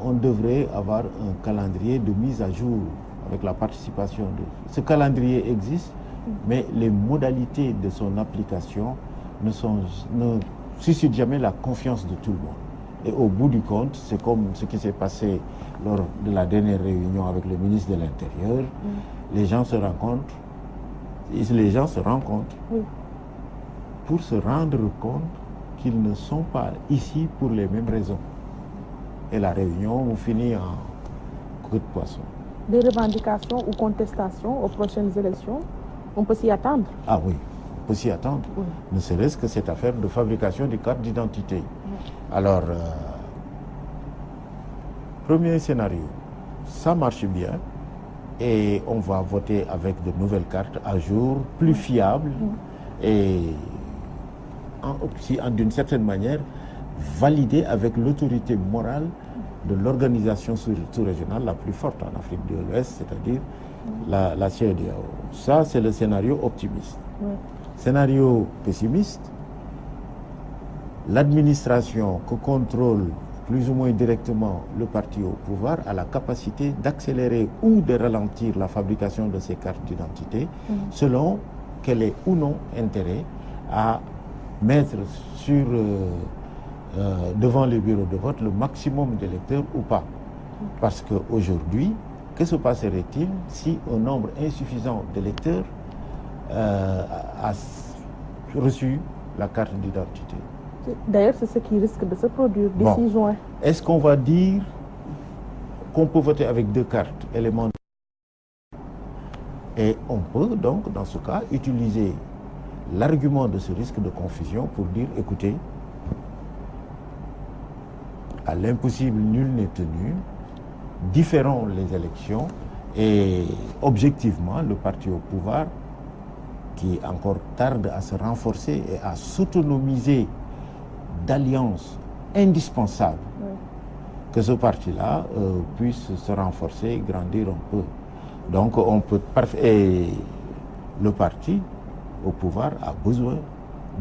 on devrait avoir un calendrier de mise à jour avec la participation. Ce calendrier existe, mais les modalités de son application ne suscitent jamais la confiance de tout le monde. Et au bout du compte, c'est comme ce qui s'est passé lors de la dernière réunion avec le ministre de l'Intérieur. Les gens se rencontrent, pour se rendre compte qu'ils ne sont pas ici pour les mêmes raisons. Et la réunion finit en queue de poisson. Des revendications ou contestations aux prochaines élections, on peut s'y attendre? Ah oui, on peut s'y attendre. Ne serait-ce que cette affaire de fabrication des cartes d'identité. Alors, premier scénario, ça marche bien et on va voter avec de nouvelles cartes à jour, plus fiables et d'une certaine manière validées avec l'autorité morale de l'organisation sous-régionale la plus forte en Afrique de l'Ouest, c'est-à-dire la CEDEAO. Ça, c'est le scénario optimiste. Scénario pessimiste, l'administration que contrôle plus ou moins directement le parti au pouvoir a la capacité d'accélérer ou de ralentir la fabrication de ces cartes d'identité selon qu'elle ait ou non intérêt à mettre devant les bureaux de vote le maximum d'électeurs ou pas. Parce qu'aujourd'hui, que se passerait-il si un nombre insuffisant d'électeurs a reçu la carte d'identité? D'ailleurs, c'est ce qui risque de se produire d'ici juin. Est-ce qu'on va dire qu'on peut voter avec deux cartes élémentaires? Et on peut donc, dans ce cas, utiliser l'argument de ce risque de confusion pour dire, écoutez, à l'impossible, nul n'est tenu, différons les élections et objectivement, le parti au pouvoir, qui encore tarde à se renforcer et à s'autonomiser d'alliances indispensables que ce parti-là puisse se renforcer et grandir un peu. Donc on peut et le parti au pouvoir a besoin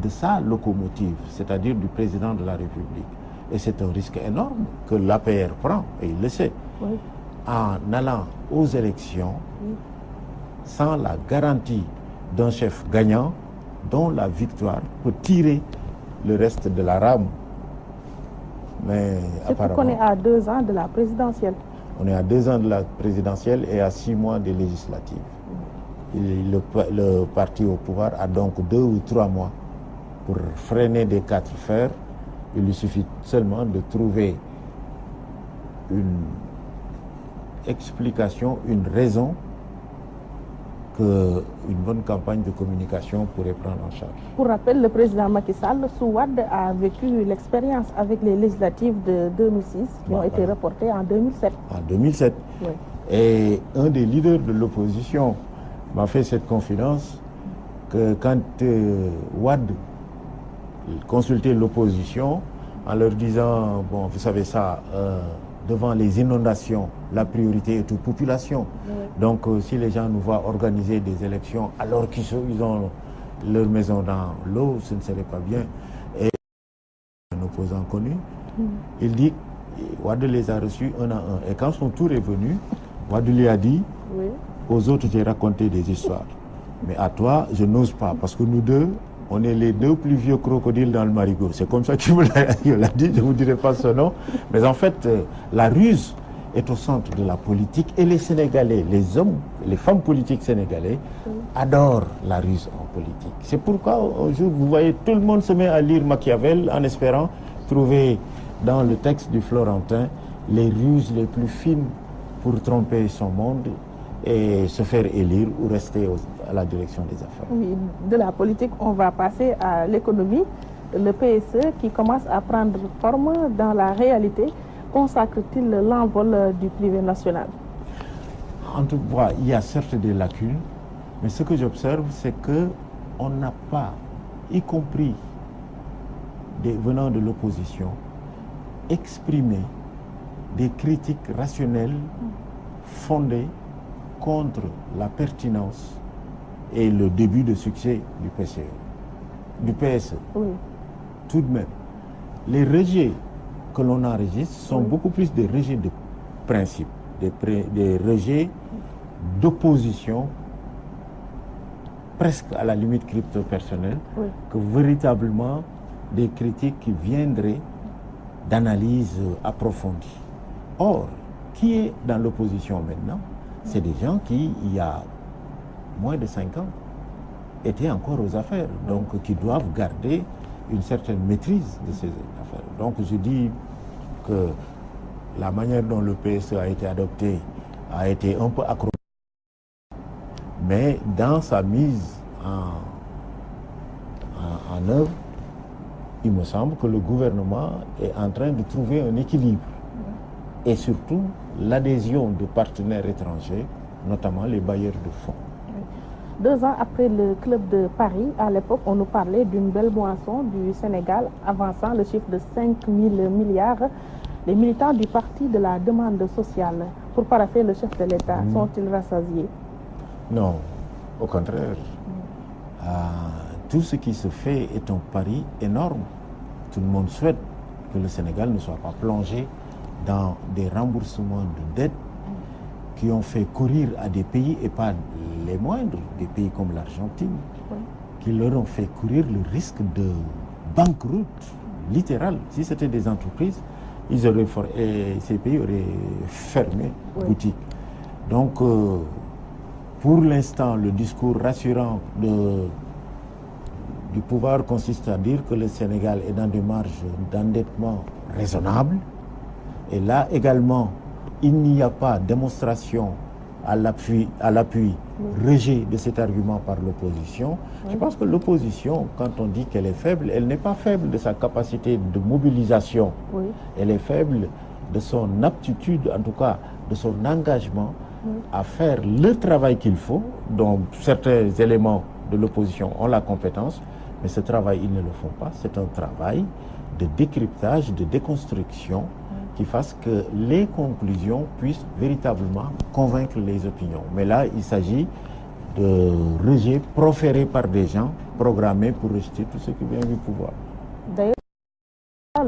de sa locomotive, c'est-à-dire du président de la République. Et c'est un risque énorme que l'APR prend, et il le sait, oui, en allant aux élections, oui, sans la garantie d'un chef gagnant dont la victoire peut tirer le reste de la rame. Mais apparemment, qu'on est à 2 ans de la présidentielle. On est à 2 ans de la présidentielle et à 6 mois des législatives. Le parti au pouvoir a donc 2 ou 3 mois pour freiner des 4 fers. Il lui suffit seulement de trouver une explication, une raison qu'une bonne campagne de communication pourrait prendre en charge. Pour rappel, le président Macky Sall, sous Wade, a vécu l'expérience avec les législatives de 2006 qui ont été reportées en 2007. En 2007. Oui. Et un des leaders de l'opposition m'a fait cette confidence que quand Wade consultait l'opposition en leur disant, bon, vous savez ça, devant les inondations, la priorité est aux populations. Oui. Donc, si les gens nous voient organiser des élections alors qu'ils ont leur maison dans l'eau, ce ne serait pas bien. Et un opposant connu, il dit, Wade les a reçus un à un. Et quand son tour est venu, Wade lui a dit, oui, aux autres, j'ai raconté des histoires. Mais à toi, je n'ose pas, parce que nous deux, on est les 2 plus vieux crocodiles dans le marigot. C'est comme ça qu'il me l'a dit, je ne vous dirai pas son nom. Mais en fait, la ruse est au centre de la politique et les Sénégalais, les hommes, les femmes politiques sénégalais adorent la ruse en politique. C'est pourquoi un jour, vous voyez, tout le monde se met à lire Machiavel en espérant trouver dans le texte du Florentin les ruses les plus fines pour tromper son monde et se faire élire ou rester à la direction des affaires. Oui, de la politique, on va passer à l'économie. Le PSE qui commence à prendre forme dans la réalité, consacre-t-il l'envol du privé national? En tout cas, il y a certes des lacunes, mais ce que j'observe, c'est qu'on n'a pas, y compris venant de l'opposition, exprimé des critiques rationnelles fondées contre la pertinence et le début de succès du PSE. Oui. Tout de même, les rejets que l'on enregistre sont beaucoup plus des rejets de principe, des rejets d'opposition, presque à la limite crypto-personnelle, que véritablement des critiques qui viendraient d'analyse approfondie. Or, qui est dans l'opposition maintenant? C'est des gens qui, il y a moins de 5 ans, étaient encore aux affaires, donc qui doivent garder une certaine maîtrise de ces affaires. Donc je dis que la manière dont le PSE a été adopté a été un peu acrobatique, mais dans sa mise en œuvre, il me semble que le gouvernement est en train de trouver un équilibre. Et surtout, l'adhésion de partenaires étrangers, notamment les bailleurs de fonds. 2 ans après le club de Paris, à l'époque, on nous parlait d'une belle moisson du Sénégal, avançant le chiffre de 5 000 milliards. Les militants du parti de la demande sociale, pour parapher le chef de l'État, sont-ils rassasiés? Non, au contraire. Tout ce qui se fait est un pari énorme. Tout le monde souhaite que le Sénégal ne soit pas plongé dans des remboursements de dettes qui ont fait courir à des pays, et pas les moindres, des pays comme l'Argentine, qui leur ont fait courir le risque de banqueroute littéral. Si c'était des entreprises, ces pays auraient fermé boutique. Donc, pour l'instant, le discours rassurant du pouvoir consiste à dire que le Sénégal est dans des marges d'endettement raisonnables. Et là également, il n'y a pas démonstration à l'appui, rejet de cet argument par l'opposition. Je pense que l'opposition, quand on dit qu'elle est faible, elle n'est pas faible de sa capacité de mobilisation. Elle est faible de son aptitude, en tout cas de son engagement à faire le travail qu'il faut. Donc certains éléments de l'opposition ont la compétence, mais ce travail, ils ne le font pas. C'est un travail de décryptage, de déconstruction, qui fasse que les conclusions puissent véritablement convaincre les opinions. Mais là, il s'agit de rejets proférés par des gens programmés pour rejeter tout ce qui vient du pouvoir. D'ailleurs,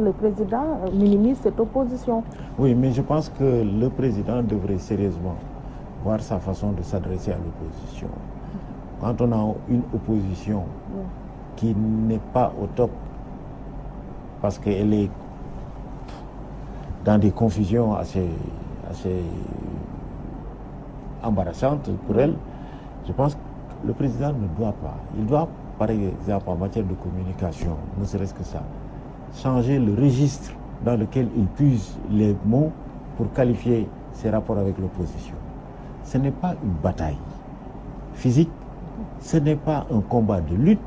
le président minimise cette opposition. Oui, mais je pense que le président devrait sérieusement voir sa façon de s'adresser à l'opposition. Quand on a une opposition qui n'est pas au top, parce qu'elle est dans des confusions assez embarrassantes pour elle, je pense que le président ne doit pas. Il doit, par exemple, en matière de communication, ne serait-ce que ça, changer le registre dans lequel il puise les mots pour qualifier ses rapports avec l'opposition. Ce n'est pas une bataille physique, ce n'est pas un combat de lutte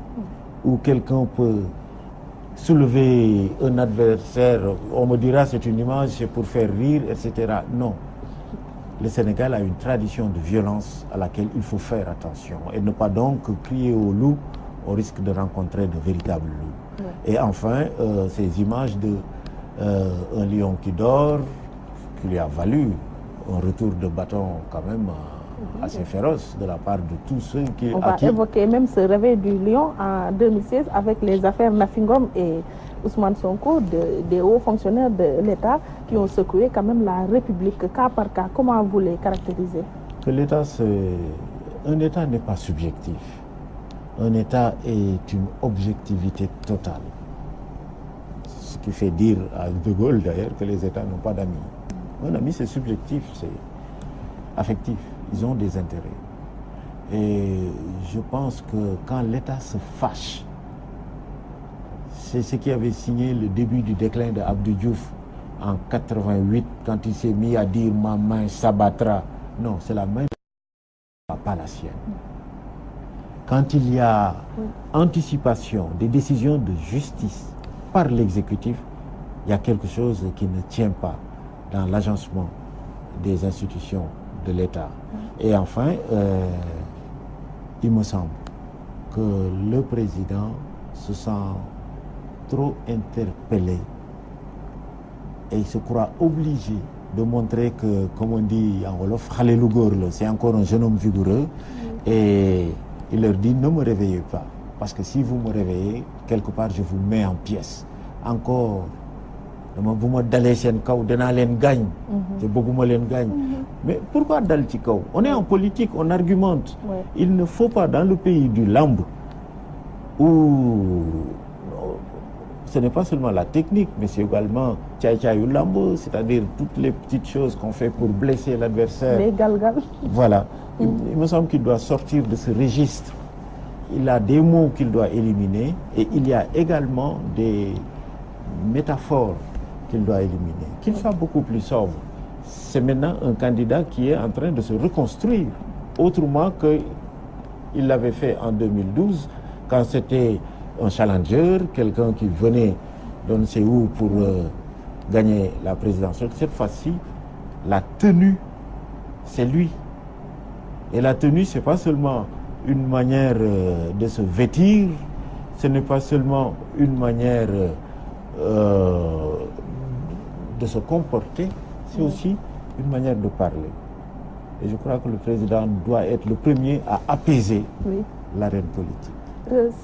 où quelqu'un peut soulever un adversaire, on me dira c'est une image, c'est pour faire rire, etc. Non. Le Sénégal a une tradition de violence à laquelle il faut faire attention et ne pas donc crier au loup au risque de rencontrer de véritables loups. Ouais. Et enfin, ces images de un lion qui dort, qui lui a valu un retour de bâton quand même assez féroce de la part de tous ceux qui... On va évoquer même ce réveil du lion en 2016 avec les affaires Nafingom et Ousmane Sonko, des hauts fonctionnaires de l'État qui ont secoué quand même la République cas par cas. Comment vous les caractérisez? Que l'État, un État n'est pas subjectif. Un État est une objectivité totale. Ce qui fait dire à De Gaulle d'ailleurs que les États n'ont pas d'amis. Un ami c'est subjectif, c'est affectif. Ils ont des intérêts. Et je pense que quand l'État se fâche, c'est ce qui avait signé le début du déclin de Abdou Diouf en 88, quand il s'est mis à dire « ma main s'abattra ». Non, c'est la main pas la sienne. Quand il y a anticipation des décisions de justice par l'exécutif, il y a quelque chose qui ne tient pas dans l'agencement des institutions de l'État. Et enfin, il me semble que le président se sent trop interpellé et il se croit obligé de montrer que, comme on dit en Wolof, c'est encore un jeune homme vigoureux et il leur dit ne me réveillez pas parce que si vous me réveillez, quelque part je vous mets en pièces. Encore bu ma dalee seen kaw danaa leen gaañ te bëgguma leen gaañ mais pourquoi dal ci kaw? On est en politique, on argumente. Il ne faut pas dans le pays du lamb où ce n'est pas seulement la technique mais c'est également caay-caayu lamb, c'est-à-dire toutes les petites choses qu'on fait pour blesser l'adversaire. Les galgal. Voilà. Il me semble qu'il doit sortir de ce registre. Il a des mots qu'il doit éliminer et il y a également des métaphores qu'il doit éliminer, qu'il soit beaucoup plus sobre. C'est maintenant un candidat qui est en train de se reconstruire autrement qu'il l'avait fait en 2012 quand c'était un challenger, quelqu'un qui venait d'on ne sait où pour gagner la présidentielle. Cette fois-ci, la tenue, c'est lui. Et la tenue, c'est pas seulement une manière de se vêtir, ce n'est pas seulement une manière de se comporter, c'est aussi une manière de parler. Et je crois que le président doit être le premier à apaiser l'arène politique.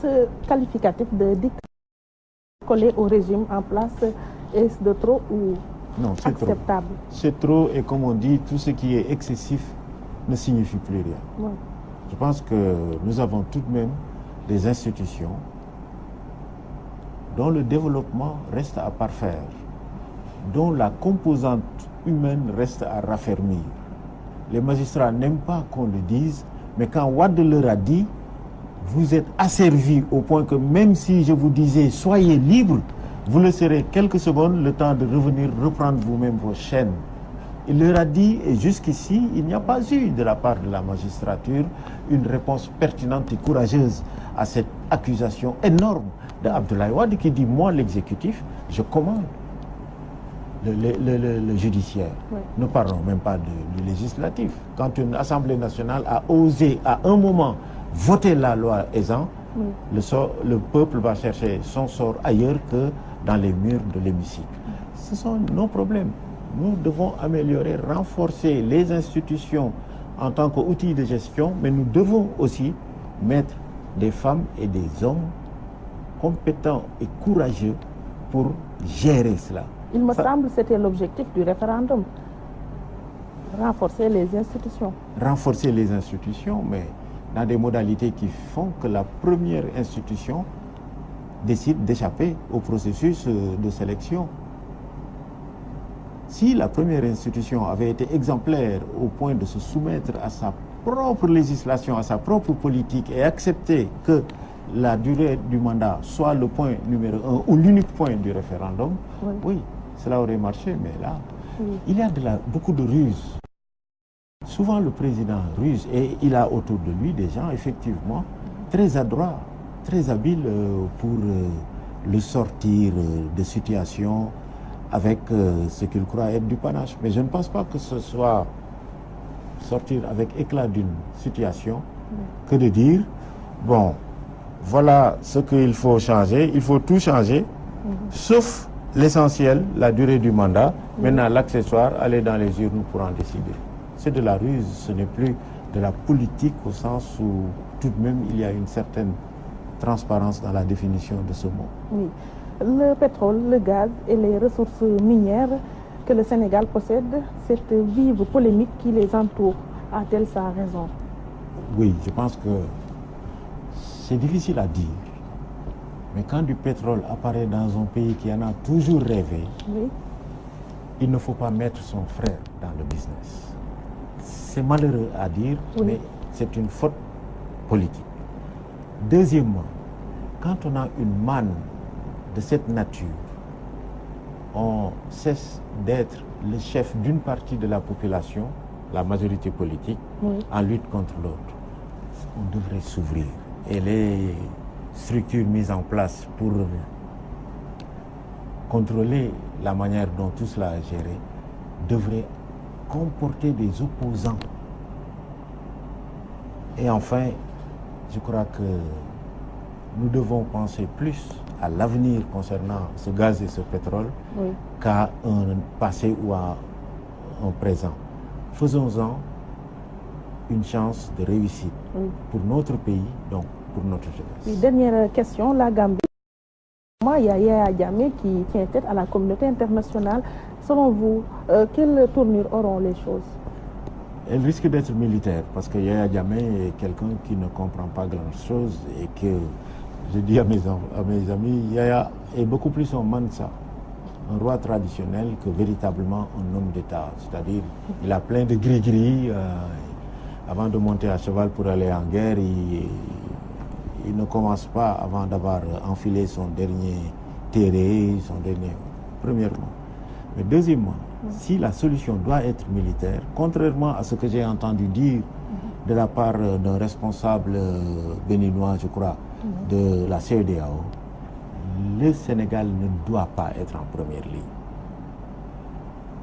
Ce qualificatif de dictateur collé au régime en place, est-ce de trop ou non, c'est acceptable? C'est trop et comme on dit, tout ce qui est excessif ne signifie plus rien. Je pense que nous avons tout de même des institutions dont le développement reste à parfaire, dont la composante humaine reste à raffermir. Les magistrats n'aiment pas qu'on le dise, mais quand Wade leur a dit, vous êtes asservis au point que même si je vous disais soyez libres, vous le serez quelques secondes, le temps de revenir reprendre vous-même vos chaînes. Il leur a dit, et jusqu'ici, il n'y a pas eu de la part de la magistrature une réponse pertinente et courageuse à cette accusation énorme d'Abdoulaye Wade qui dit, moi l'exécutif, je commande le judiciaire. Ne parlons même pas du législatif. Quand une Assemblée nationale a osé à un moment voter la loi Ezzan, le peuple va chercher son sort ailleurs que dans les murs de l'hémicycle. Ce sont nos problèmes. nous devons améliorer, renforcer les institutions en tant qu'outil de gestion, mais nous devons aussi mettre des femmes et des hommes compétents et courageux pour gérer cela. Il me semble que c'était l'objectif du référendum. Renforcer les institutions. Renforcer les institutions, mais dans des modalités qui font que la première institution décide d'échapper au processus de sélection. Si la première institution avait été exemplaire au point de se soumettre à sa propre législation, à sa propre politique et accepter que la durée du mandat soit le point numéro 1 ou l'unique point du référendum, oui, cela aurait marché, mais là, il y a beaucoup de ruses. Souvent le président ruse et il a autour de lui des gens effectivement très adroits, très habiles pour le sortir de situations avec ce qu'il croit être du panache. Mais je ne pense pas que ce soit sortir avec éclat d'une situation que de dire, bon, voilà ce qu'il faut changer, il faut tout changer, sauf l'essentiel, la durée du mandat. Maintenant, l'accessoire, aller dans les urnes pour en décider. C'est de la ruse, ce n'est plus de la politique au sens où tout de même il y a une certaine transparence dans la définition de ce mot. Oui. Le pétrole, le gaz et les ressources minières que le Sénégal possède, cette vive polémique qui les entoure, a-t-elle sa raison? Oui, je pense que c'est difficile à dire. Mais quand du pétrole apparaît dans un pays qui en a toujours rêvé, il ne faut pas mettre son frère dans le business. C'est malheureux à dire, mais c'est une faute politique. Deuxièmement, quand on a une manne de cette nature, on cesse d'être le chef d'une partie de la population, la majorité politique, en lutte contre l'autre. On devrait s'ouvrir. Et les structures mises en place pour contrôler la manière dont tout cela est géré devraient comporter des opposants. Et enfin, je crois que nous devons penser plus à l'avenir concernant ce gaz et ce pétrole qu'à un passé ou à un présent. Faisons-en une chance de réussite pour notre pays, donc pour notre jeunesse. Dernière question, la Gambie. Il y a Yaya Jammeh qui tient tête à la communauté internationale. Selon vous, quelle tournure auront les choses? Elle risque d'être militaire parce que Yaya Jammeh est quelqu'un qui ne comprend pas grand-chose et que, je dis à mes amis, Yaya est beaucoup plus un mansa, un roi traditionnel que véritablement un homme d'État. C'est-à-dire, il a plein de gris-gris. Avant de monter à cheval pour aller en guerre, il ne commence pas avant d'avoir enfilé son dernier terré, son dernier... Premièrement. Mais deuxièmement, si la solution doit être militaire, contrairement à ce que j'ai entendu dire de la part d'un responsable béninois, je crois, de la CEDEAO, le Sénégal ne doit pas être en première ligne.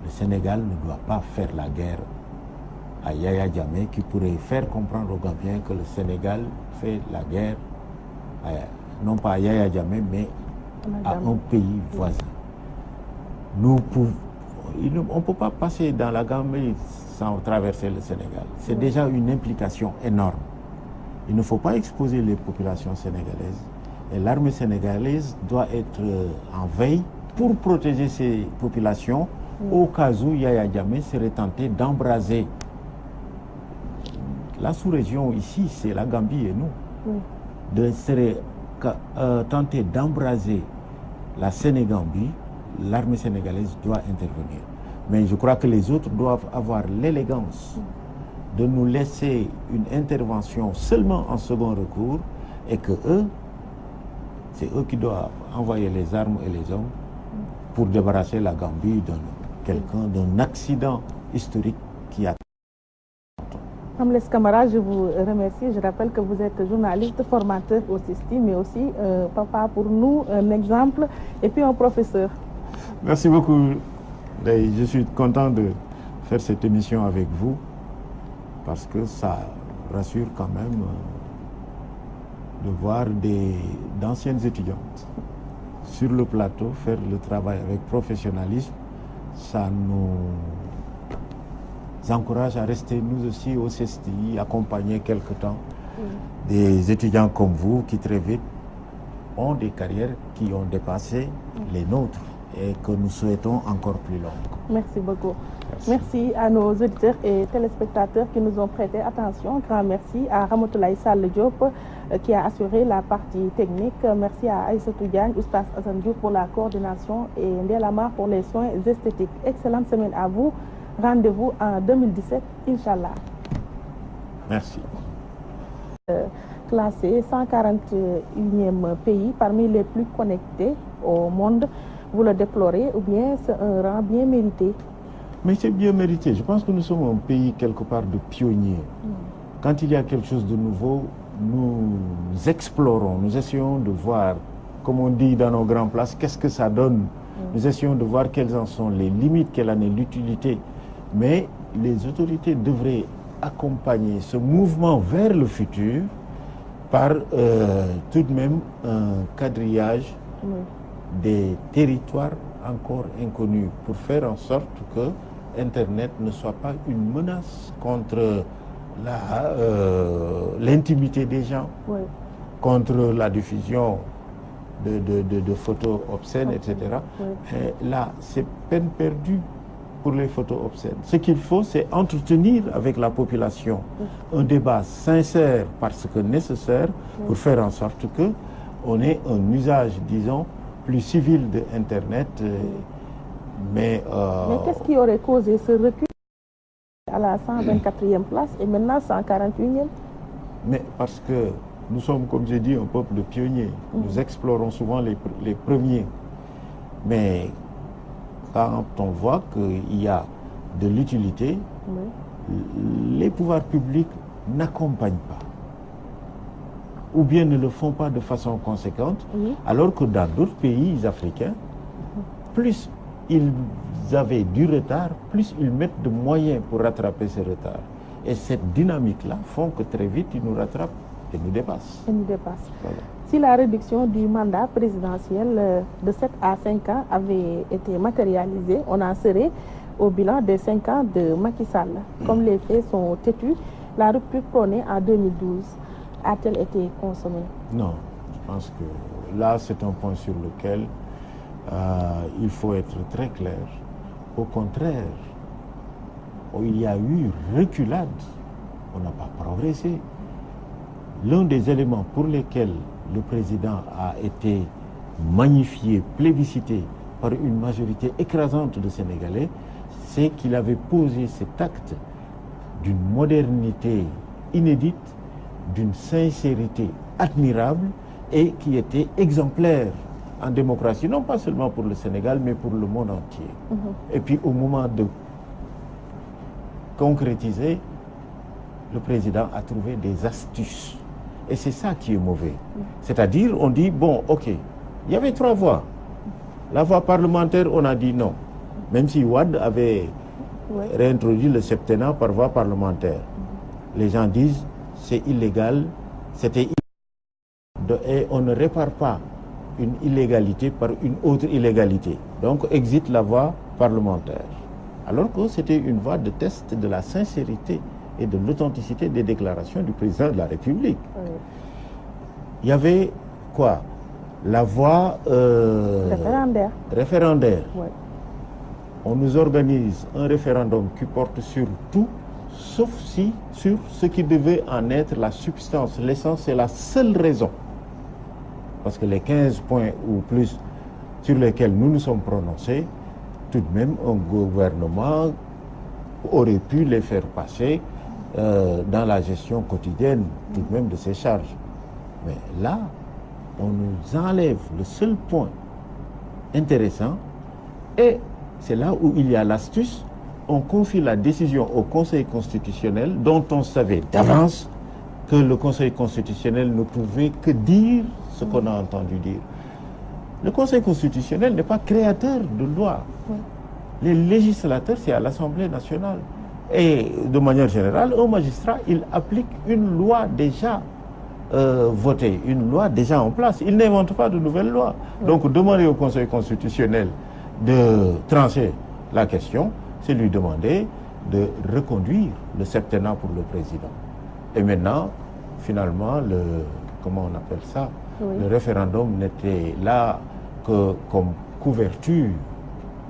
Le Sénégal ne doit pas faire la guerre à Yaya Jammeh qui pourrait faire comprendre aux Gambiens que le Sénégal fait la guerre, non pas à Yaya Jammeh, mais à un pays voisin. On ne peut pas passer dans la Gambie sans traverser le Sénégal. C'est déjà une implication énorme. Il ne faut pas exposer les populations sénégalaises. Et l'armée sénégalaise doit être en veille pour protéger ces populations au cas où Yaya Jammeh serait tenté d'embraser. La sous-région ici, c'est la Gambie et nous. Serait tenté d'embraser la Sénégambie, l'armée sénégalaise doit intervenir. Mais je crois que les autres doivent avoir l'élégance de nous laisser une intervention seulement en second recours et que c'est eux qui doivent envoyer les armes et les hommes pour débarrasser la Gambie d'un accident historique qui a... Mame Less Camara, je vous remercie. Je rappelle que vous êtes journaliste, formateur au CESTI, mais aussi papa pour nous, un exemple, et puis un professeur. Merci beaucoup. Je suis content de faire cette émission avec vous parce que ça rassure quand même de voir d'anciennes étudiantes sur le plateau faire le travail avec professionnalisme. ça nous encourage à rester nous aussi au CESTI, accompagner quelque temps des étudiants comme vous qui très vite ont des carrières qui ont dépassé les nôtres et que nous souhaitons encore plus longues. Merci beaucoup. Merci à nos auditeurs et téléspectateurs qui nous ont prêté attention. Grand merci à Ramatoulaye Sall Diop qui a assuré la partie technique. Merci à Aïssatou Diagne, Oustaz Assane Diouf pour la coordination et Ndella Mar pour les soins esthétiques. Excellente semaine à vous. Rendez-vous en 2017, Inch'Allah. Merci. Classé 141e pays parmi les plus connectés au monde, vous le déplorez ou bien c'est un rang bien mérité? Mais c'est bien mérité. Je pense que nous sommes un pays quelque part de pionniers. Quand il y a quelque chose de nouveau, nous explorons, nous essayons de voir, comme on dit dans nos grandes places, qu'est-ce que ça donne. Nous essayons de voir quelles en sont les limites, quelle en est l'utilité. Mais les autorités devraient accompagner ce mouvement vers le futur par tout de même un quadrillage des territoires encore inconnus pour faire en sorte que Internet ne soit pas une menace contre l'intimité des gens, contre la diffusion de photos obscènes, etc. Et là, c'est peine perdue pour les photos obscènes. Ce qu'il faut, c'est entretenir avec la population un débat sincère parce que nécessaire pour faire en sorte que on ait un usage, disons, plus civil de Internet. Mais qu'est-ce qui aurait causé ce recul à la 124e place et maintenant 141e? Mais parce que nous sommes, comme j'ai dit, un peuple de pionniers. Nous explorons souvent les premiers. Mais quand on voit qu'il y a de l'utilité, les pouvoirs publics n'accompagnent pas. Ou bien ne le font pas de façon conséquente, alors que dans d'autres pays africains, plus ils avaient du retard, plus ils mettent de moyens pour rattraper ce retard. Et cette dynamique-là font que très vite, ils nous rattrapent et nous dépassent. Et nous dépassent. Voilà. Si la réduction du mandat présidentiel de 7 à 5 ans avait été matérialisée, on en serait au bilan des 5 ans de Macky Sall. Comme les faits sont têtus, la rupture prônée en 2012 a-t-elle été consommée? Non, je pense que là, c'est un point sur lequel il faut être très clair. Au contraire, il y a eu reculade, on n'a pas progressé. L'un des éléments pour lesquels le président a été magnifié, plébiscité par une majorité écrasante de Sénégalais, c'est qu'il avait posé cet acte d'une modernité inédite, d'une sincérité admirable et qui était exemplaire en démocratie, non pas seulement pour le Sénégal, mais pour le monde entier. Et puis au moment de concrétiser, le président a trouvé des astuces. Et c'est ça qui est mauvais. C'est-à-dire, on dit, bon, ok, il y avait 3 voies. La voie parlementaire, on a dit non. Même si Wade avait réintroduit le septennat par voie parlementaire. Les gens disent, c'est illégal, c'était illégal. Et on ne répare pas une illégalité par une autre illégalité. Donc, exit la voie parlementaire. Alors que c'était une voie de test de la sincérité et de l'authenticité des déclarations du président de la République. Il y avait quoi? La voie référendaire. On nous organise un référendum qui porte sur tout, sauf si sur ce qui devait en être la substance, l'essence, c'est la seule raison. Parce que les 15 points ou plus sur lesquels nous nous sommes prononcés, tout de même, un gouvernement aurait pu les faire passer dans la gestion quotidienne, tout de même, de ses charges. Mais là, on nous enlève le seul point intéressant et c'est là où il y a l'astuce. On confie la décision au Conseil constitutionnel dont on savait d'avance que le Conseil constitutionnel ne pouvait que dire ce qu'on a entendu dire. Le Conseil constitutionnel n'est pas créateur de loi. Les législateurs, c'est à l'Assemblée nationale. Et de manière générale, un magistrat, il applique une loi déjà votée, une loi déjà en place. Il n'invente pas de nouvelles lois. Donc, demander au Conseil constitutionnel de trancher La question, c'est lui demander de reconduire le septennat pour le président. Et maintenant, finalement, comment on appelle ça? Oui. Le référendum n'était là que comme couverture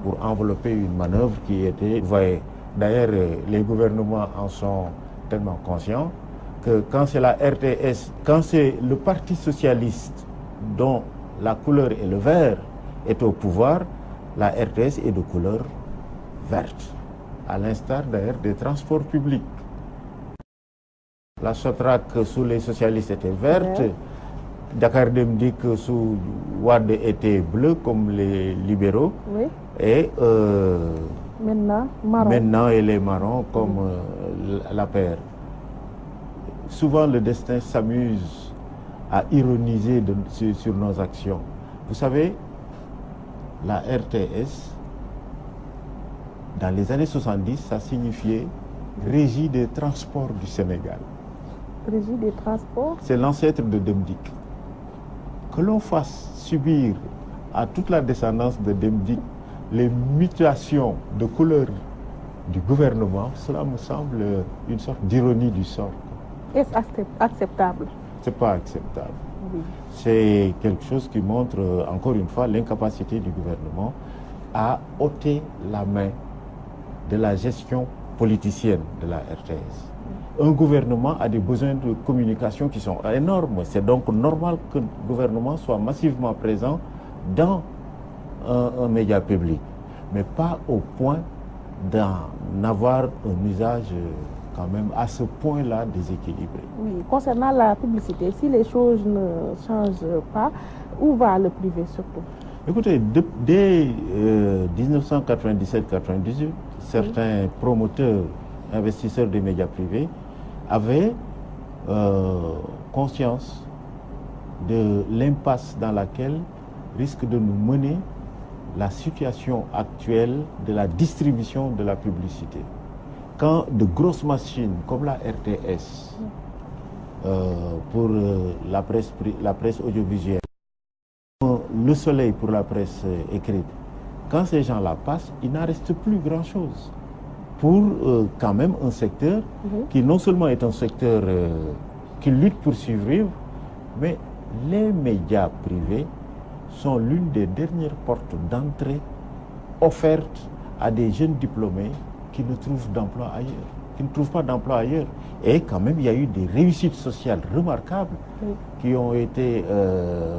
pour envelopper une manœuvre qui était... Vous voyez, d'ailleurs, les gouvernements en sont tellement conscients que quand c'est la RTS, quand c'est le Parti socialiste dont la couleur est le vert est au pouvoir, la RTS est de couleur verte, à l'instar d'ailleurs des transports publics. La Sotrac sous les socialistes était verte, Dakar Dem dit que sous Wade était bleu comme les libéraux, oui. Et maintenant elle est marron comme l'APR. Souvent le destin s'amuse à ironiser sur nos actions. Vous savez, la RTS, dans les années 70, ça signifiait Régie des transports du Sénégal. Régie des transports? C'est l'ancêtre de Demdik. Que l'on fasse subir à toute la descendance de Demdik les mutations de couleur du gouvernement, cela me semble une sorte d'ironie du sort. Est-ce acceptable? C'est pas acceptable. Oui. C'est quelque chose qui montre, encore une fois, l'incapacité du gouvernement à ôter la main de la gestion politicienne de la RTS. Un gouvernement a des besoins de communication qui sont énormes. C'est donc normal que le gouvernement soit massivement présent dans un média public, mais pas au point d'en avoir un usage quand même à ce point-là déséquilibré. Oui, concernant la publicité, si les choses ne changent pas, où va le privé surtout? Écoutez, dès 1997-98, certains promoteurs, investisseurs des médias privés avaient conscience de l'impasse dans laquelle risque de nous mener la situation actuelle de la distribution de la publicité. Quand de grosses machines comme la RTS, pour la presse audiovisuelle, Le Soleil pour la presse écrite, quand ces gens-là passent, il n'en reste plus grand-chose pour quand même un secteur qui non seulement est un secteur qui lutte pour survivre, mais les médias privés sont l'une des dernières portes d'entrée offertes à des jeunes diplômés qui ne trouvent d'emploi ailleurs, qui ne trouvent pas d'emploi ailleurs. Et quand même, il y a eu des réussites sociales remarquables qui ont été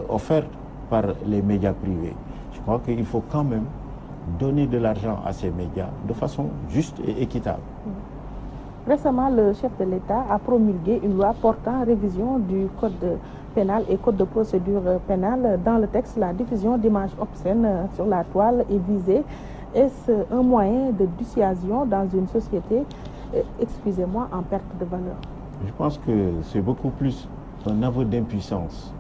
offertes par les médias privés. Je crois qu'il faut quand même donner de l'argent à ces médias de façon juste et équitable. Récemment, le chef de l'État a promulgué une loi portant révision du code pénal et code de procédure pénale. Dans le texte, la diffusion d'images obscènes sur la toile est visée. Est-ce un moyen de dissuasion dans une société, excusez-moi, en perte de valeur? Je pense que c'est beaucoup plus un aveu d'impuissance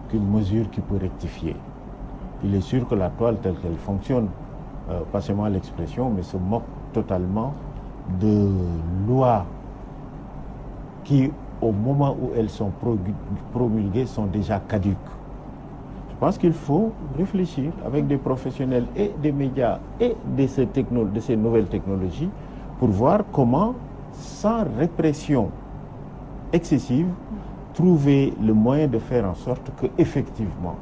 qu'une mesure qui peut rectifier. Il est sûr que la toile telle qu'elle fonctionne, passez-moi l'expression, mais se moque totalement de lois qui, au moment où elles sont promulguées, sont déjà caduques. Je pense qu'il faut réfléchir avec des professionnels et des médias et de ces nouvelles technologies pour voir comment, sans répression excessive, trouver le moyen de faire en sorte que, effectivement,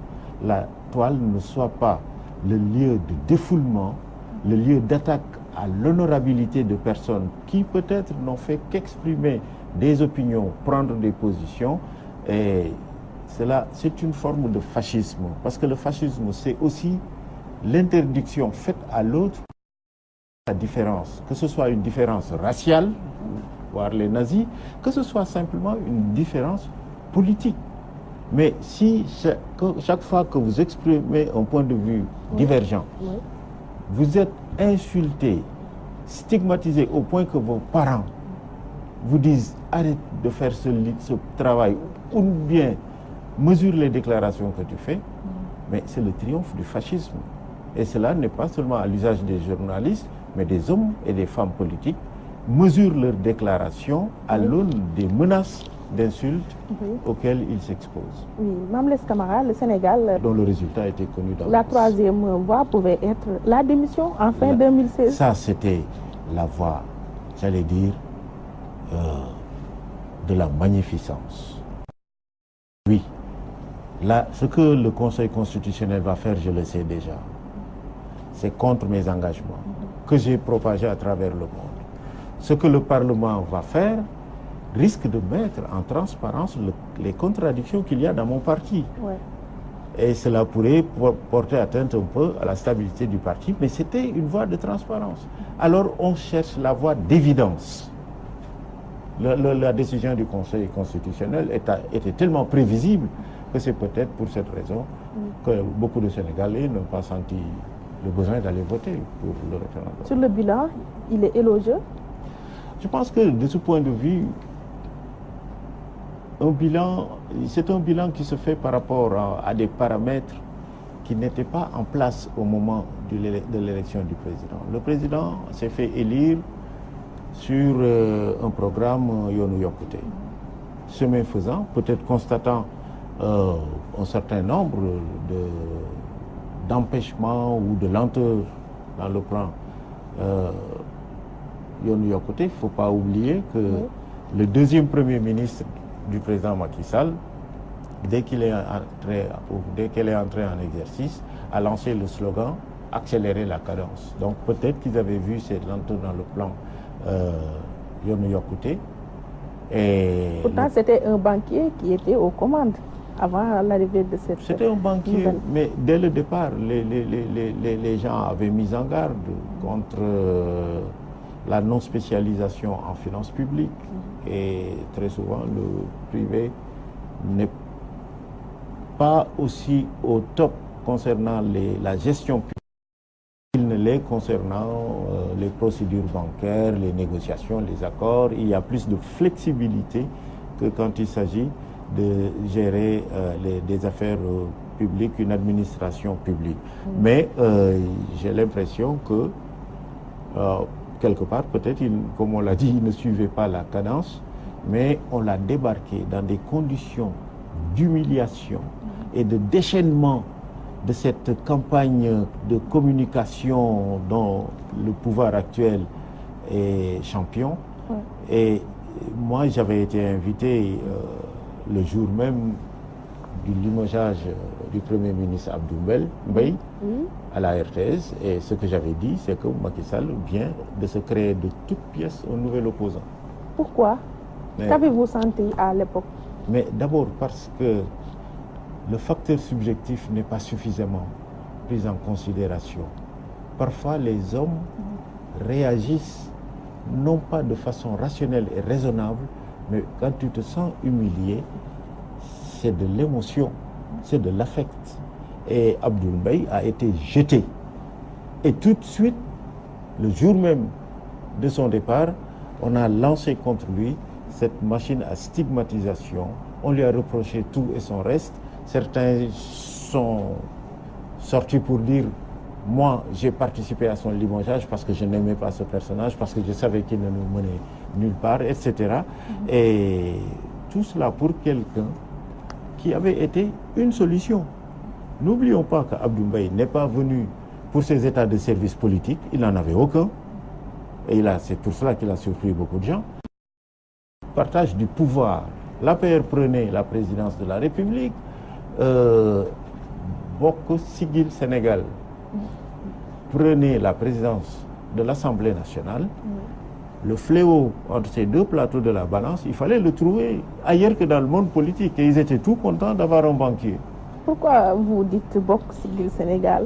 la toile ne soit pas le lieu de défoulement, le lieu d'attaque à l'honorabilité de personnes qui peut-être n'ont fait qu'exprimer des opinions, prendre des positions. Et cela, c'est une forme de fascisme. Parce que le fascisme, c'est aussi l'interdiction faite à l'autre la différence. Que ce soit une différence raciale, voire les nazis, que ce soit simplement une différence politique. Mais si chaque fois que vous exprimez un point de vue divergent, vous êtes insulté, stigmatisé au point que vos parents vous disent arrête de faire ce travail ou bien mesure les déclarations que tu fais, mais c'est le triomphe du fascisme. Et cela n'est pas seulement à l'usage des journalistes, mais des hommes et des femmes politiques mesurent leurs déclarations à l'aune des menaces d'insultes auxquelles ils s'exposent. Oui, Mame Less Camara, le Sénégal, dont le résultat était connu d'avance. La troisième voie pouvait être la démission en fin 2016. Ça, c'était la voie, j'allais dire, de la magnificence. Oui, là, ce que le Conseil constitutionnel va faire, je le sais déjà. C'est contre mes engagements que j'ai propagés à travers le monde. Ce que le Parlement va faire risque de mettre en transparence les contradictions qu'il y a dans mon parti. Ouais. Et cela pourrait porter atteinte un peu à la stabilité du parti, mais c'était une voie de transparence. Alors on cherche la voie d'évidence. La décision du Conseil constitutionnel était tellement prévisible que c'est peut-être pour cette raison que beaucoup de Sénégalais n'ont pas senti le besoin d'aller voter pour le référendum. Sur le bilan, il est élogieux? Je pense que de ce point de vue, c'est un bilan qui se fait par rapport à des paramètres qui n'étaient pas en place au moment de l'élection du président. Le président s'est fait élire sur un programme Yoonu Yokkute. Chemin faisant, peut-être constatant un certain nombre d'empêchements ou de lenteurs dans le plan Yoonu Yokkute, il ne faut pas oublier que le deuxième premier ministre du président Macky Sall, dès qu'il est entré en exercice, a lancé le slogan « Accélérer la cadence ». Donc peut-être qu'ils avaient vu cette lenteur dans le plan Yoonu Yokkute. Pourtant, c'était un banquier qui était aux commandes avant l'arrivée de cette C'était un banquier, nouvelle. Mais dès le départ, les gens avaient mis en garde contre la non-spécialisation en finances publiques. Et très souvent, le privé n'est pas aussi au top concernant la gestion publique qu'il ne l'est concernant les procédures bancaires, les négociations, les accords. Il y a plus de flexibilité que quand il s'agit de gérer des affaires publiques, une administration publique. Mais j'ai l'impression que quelque part, peut-être, comme on l'a dit, il ne suivait pas la cadence, mais on l'a débarqué dans des conditions d'humiliation et de déchaînement de cette campagne de communication dont le pouvoir actuel est champion. Et moi, j'avais été invité le jour même du limogeage du Premier ministre Abdoul Mbaye à la RTS, et ce que j'avais dit, c'est que Macky Sall vient de se créer de toutes pièces un nouvel opposant. Pourquoi? Qu'avez-vous senti à l'époque? Mais d'abord parce que le facteur subjectif n'est pas suffisamment pris en considération. Parfois, les hommes réagissent non pas de façon rationnelle et raisonnable, mais quand tu te sens humilié, c'est de l'émotion, c'est de l'affect. Et Abdoul Mbaye a été jeté. Et tout de suite, le jour même de son départ, on a lancé contre lui cette machine à stigmatisation. On lui a reproché tout et son reste. Certains sont sortis pour dire « Moi, j'ai participé à son limogeage parce que je n'aimais pas ce personnage, parce que je savais qu'il ne nous menait nulle part, etc. » Et tout cela pour quelqu'un qui avait été une solution. N'oublions pas qu'Abdoul Mbaye n'est pas venu pour ses états de service politique, il n'en avait aucun. Et c'est pour cela qu'il a surpris beaucoup de gens. Partage du pouvoir. L'APR prenait la présidence de la République, Bokk Siggil Sénégal prenait la présidence de l'Assemblée nationale. Le fléau entre ces deux plateaux de la balance, il fallait le trouver ailleurs que dans le monde politique. Et ils étaient tout contents d'avoir un banquier. Pourquoi vous dites Bokk Siggil Sénégal?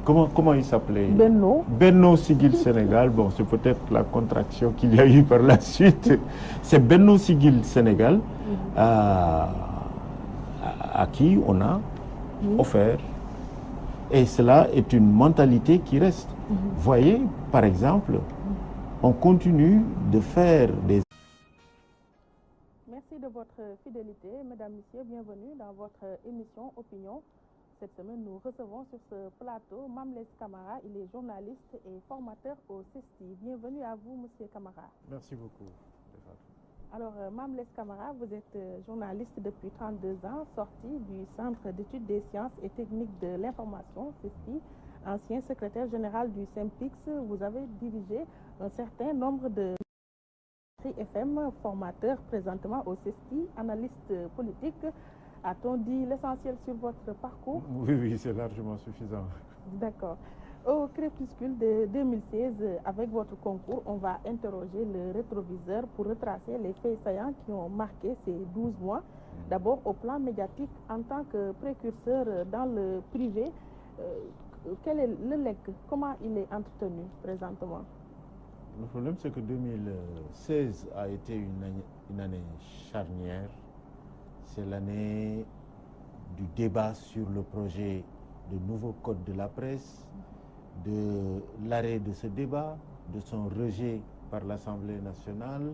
Comment il s'appelait? Benno. Benno Siggil Sénégal. Bon, c'est peut-être la contraction qu'il y a eu par la suite. C'est Benno Siggil Sénégal à qui on a offert. Et cela est une mentalité qui reste. Voyez, par exemple, on continue de faire des... Merci de votre fidélité. Mesdames, Messieurs, bienvenue dans votre émission Opinion. cette semaine, nous recevons sur ce plateau Mame Less Camara. Il est journaliste et formateur au CESTI. Bienvenue à vous, Monsieur Camara. Merci beaucoup. Alors, Mame Less Camara, vous êtes journaliste depuis 32 ans, sorti du Centre d'études des sciences et techniques de l'information, CESTI, ancien secrétaire général du SYNPICS. Vous avez dirigé un certain nombre de FM, formateur présentement au CESTI, analyste politique. A-t-on dit l'essentiel sur votre parcours? Oui, c'est largement suffisant. D'accord. Au crépuscule de 2016, avec votre concours, on va interroger le rétroviseur pour retracer les faits saillants qui ont marqué ces 12 mois. D'abord, au plan médiatique, en tant que précurseur dans le privé, quel est le legs? Comment il est entretenu présentement? Le problème, c'est que 2016 a été une année charnière. C'est l'année du débat sur le projet de nouveau code de la presse, de l'arrêt de ce débat, de son rejet par l'Assemblée nationale,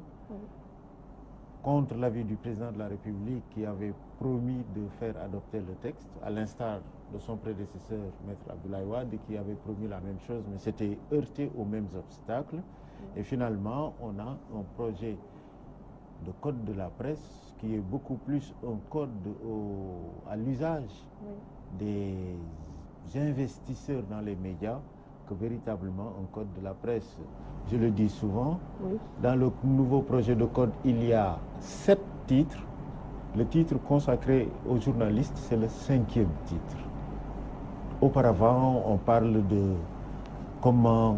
contre l'avis du président de la République qui avait promis de faire adopter le texte, à l'instar de son prédécesseur, Maître Abdoulaye Wade, qui avait promis la même chose, mais s'était heurté aux mêmes obstacles. Et finalement, on a un projet de code de la presse qui est beaucoup plus un code à l'usage des investisseurs dans les médias que véritablement un code de la presse. Je le dis souvent, dans le nouveau projet de code, il y a 7 titres. Le titre consacré aux journalistes, c'est le 5e titre. Auparavant, on parle de comment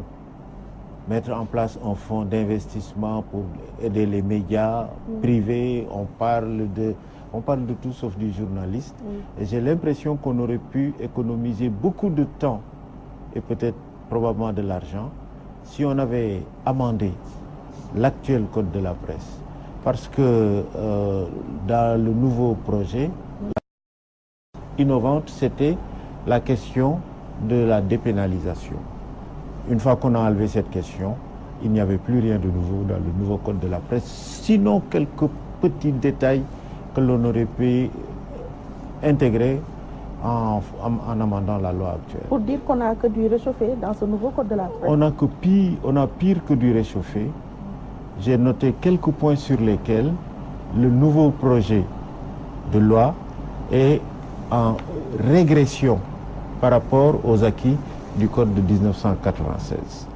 mettre en place un fonds d'investissement pour aider les médias privés. On parle de tout sauf du journaliste. Et j'ai l'impression qu'on aurait pu économiser beaucoup de temps et peut-être probablement de l'argent si on avait amendé l'actuel code de la presse. Parce que dans le nouveau projet, innovante, c'était la question de la dépénalisation. Une fois qu'on a enlevé cette question, il n'y avait plus rien de nouveau dans le nouveau code de la presse, sinon quelques petits détails que l'on aurait pu intégrer en amendant la loi actuelle. Pour dire qu'on n'a que du réchauffé dans ce nouveau code de la presse. On a pire que du réchauffé. J'ai noté quelques points sur lesquels le nouveau projet de loi est en régression par rapport aux acquis du code de 1996.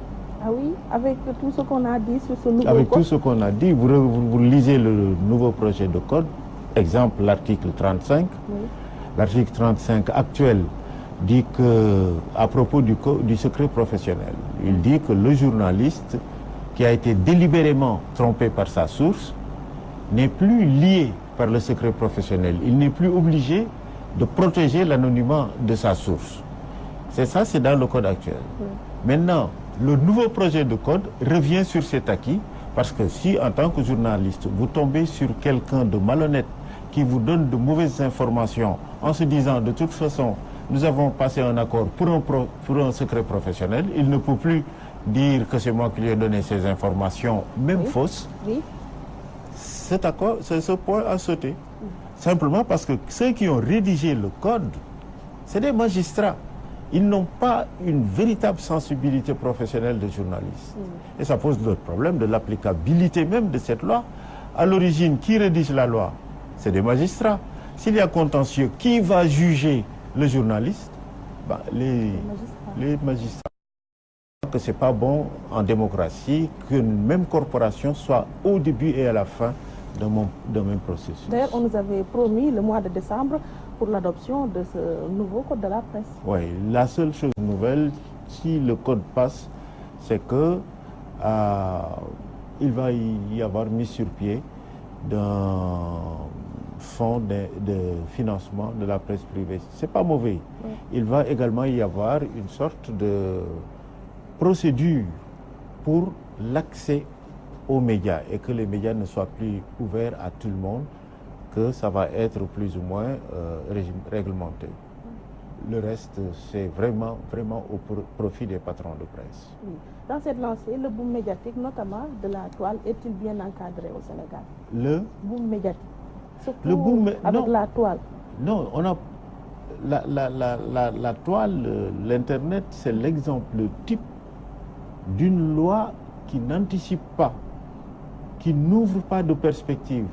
Ah oui, avec tout ce qu'on a dit sur ce nouveau code. Avec tout ce qu'on a dit, vous lisez le nouveau projet de code, exemple l'article 35. L'article 35 actuel dit que, à propos du secret professionnel, il dit que le journaliste qui a été délibérément trompé par sa source n'est plus lié par le secret professionnel. Il n'est plus obligé de protéger l'anonymat de sa source. C'est ça, c'est dans le code actuel. Maintenant, le nouveau projet de code revient sur cet acquis, parce que si, en tant que journaliste, vous tombez sur quelqu'un de malhonnête qui vous donne de mauvaises informations en se disant, de toute façon, nous avons passé un accord pour un secret professionnel, il ne peut plus dire que c'est moi qui lui ai donné ces informations, même fausses. Cet accord, ce point a sauté. Simplement parce que ceux qui ont rédigé le code, c'est des magistrats. Ils n'ont pas une véritable sensibilité professionnelle de journaliste. Et ça pose le problème de l'applicabilité même de cette loi. À l'origine, qui rédige la loi? C'est des magistrats. S'il y a contentieux, qui va juger le journaliste? Les magistrats. Que c'est pas bon en démocratie qu'une même corporation soit au début et à la fin d'un même processus. D'ailleurs, on nous avait promis le mois de décembre pour l'adoption de ce nouveau code de la presse. Oui, la seule chose nouvelle, si le code passe, c'est que il va y avoir mis sur pied d'un fonds de financement de la presse privée. C'est pas mauvais. Il va également y avoir une sorte de procédure pour l'accès aux médias et que les médias ne soient plus ouverts à tout le monde, que ça va être plus ou moins réglementé. Le reste, c'est vraiment au profit des patrons de presse. Dans cette lancée, le boom médiatique, notamment de la toile, est-il bien encadré au Sénégal? Le boom médiatique, surtout le boom, avec la toile. Non, on a la toile, l'Internet, c'est l'exemple type d'une loi qui n'anticipe pas, qui n'ouvre pas de perspective.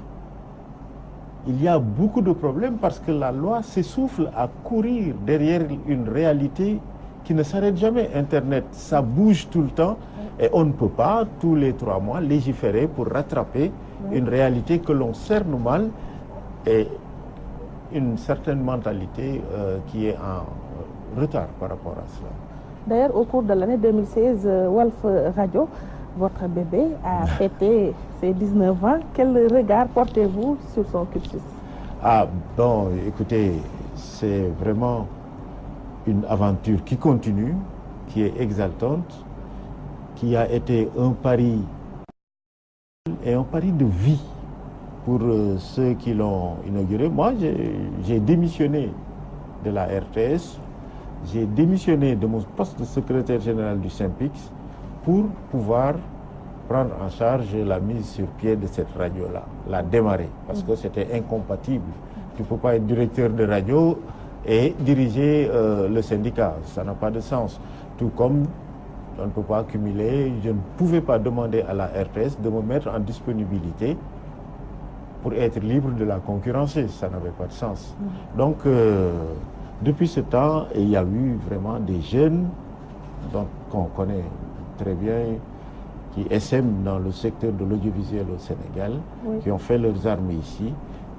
Il y a beaucoup de problèmes parce que la loi s'essouffle à courir derrière une réalité qui ne s'arrête jamais. Internet, ça bouge tout le temps et on ne peut pas, tous les 3 mois, légiférer pour rattraper une réalité que l'on cerne mal et une certaine mentalité qui est en retard par rapport à cela. D'ailleurs, au cours de l'année 2016, Walf Radio, votre bébé, a fêté ses 19 ans. Quel regard portez-vous sur son cursus? Ah bon, écoutez, c'est vraiment une aventure qui continue, qui est exaltante, qui a été un pari et un pari de vie pour ceux qui l'ont inauguré. Moi, j'ai démissionné de la RTS, j'ai démissionné de mon poste de secrétaire général du SYNPICS pour pouvoir prendre en charge la mise sur pied de cette radio-là, la démarrer, parce que c'était incompatible. Tu ne peux pas être directeur de radio et diriger le syndicat, ça n'a pas de sens. Tout comme on ne peut pas cumuler, je ne pouvais pas demander à la RTS de me mettre en disponibilité pour être libre de la concurrencer, ça n'avait pas de sens. Donc, depuis ce temps, il y a eu vraiment des jeunes qu'on connaît très bien, qui essaiment dans le secteur de l'audiovisuel au Sénégal, qui ont fait leurs armes ici,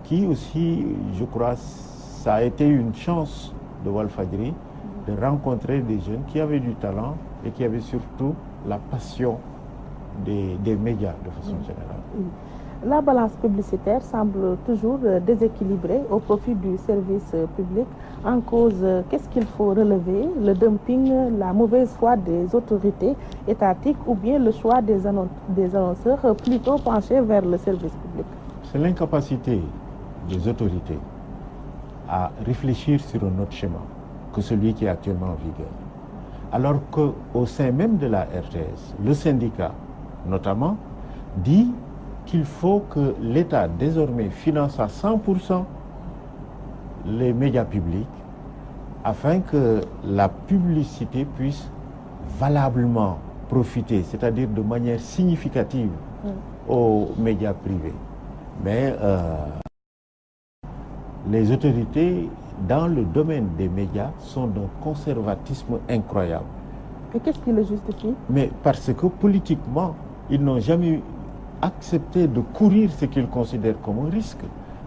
qui aussi, je crois, ça a été une chance de Walfadjri de rencontrer des jeunes qui avaient du talent et qui avaient surtout la passion des médias de façon générale. La balance publicitaire semble toujours déséquilibrée au profit du service public. En cause, qu'est-ce qu'il faut relever? Le dumping, la mauvaise foi des autorités étatiques ou bien le choix des annonceurs plutôt penchés vers le service public? C'est l'incapacité des autorités à réfléchir sur un autre schéma que celui qui est actuellement en vigueur. Alors qu'au sein même de la RTS, le syndicat notamment dit qu'il faut que l'État désormais finance à 100% les médias publics afin que la publicité puisse valablement profiter, c'est-à-dire de manière significative aux médias privés. Mais les autorités dans le domaine des médias sont d'un conservatisme incroyable. Et qu'est-ce qui le justifie? Mais parce que politiquement, ils n'ont jamais accepté de courir ce qu'ils considèrent comme un risque,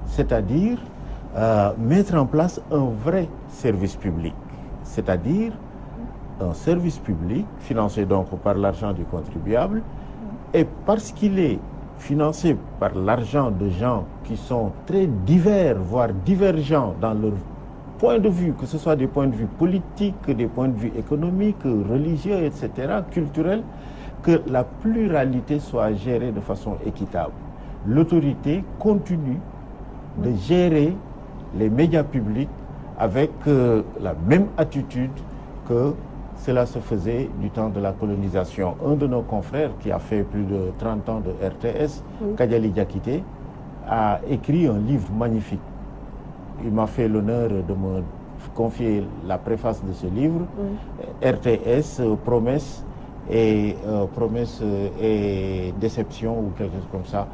c'est-à-dire mettre en place un vrai service public, c'est-à-dire un service public financé donc par l'argent du contribuable, et parce qu'il est financé par l'argent de gens qui sont très divers, voire divergents dans leur point de vue, que ce soit des points de vue politiques, des points de vue économiques, religieux, etc., culturels, que la pluralité soit gérée de façon équitable. L'autorité continue de gérer les médias publics avec la même attitude que cela se faisait du temps de la colonisation. Un de nos confrères qui a fait plus de 30 ans de RTS, Kadiali Diakité, a écrit un livre magnifique. Il m'a fait l'honneur de me confier la préface de ce livre, RTS, promesse et déception ou quelque chose comme ça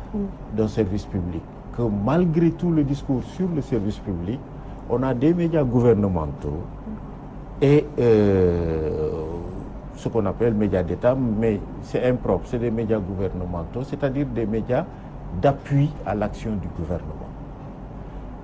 d'un service public. Que malgré tout le discours sur le service public, on a des médias gouvernementaux et ce qu'on appelle médias d'État, mais c'est impropre, c'est des médias gouvernementaux, c'est-à-dire des médias d'appui à l'action du gouvernement.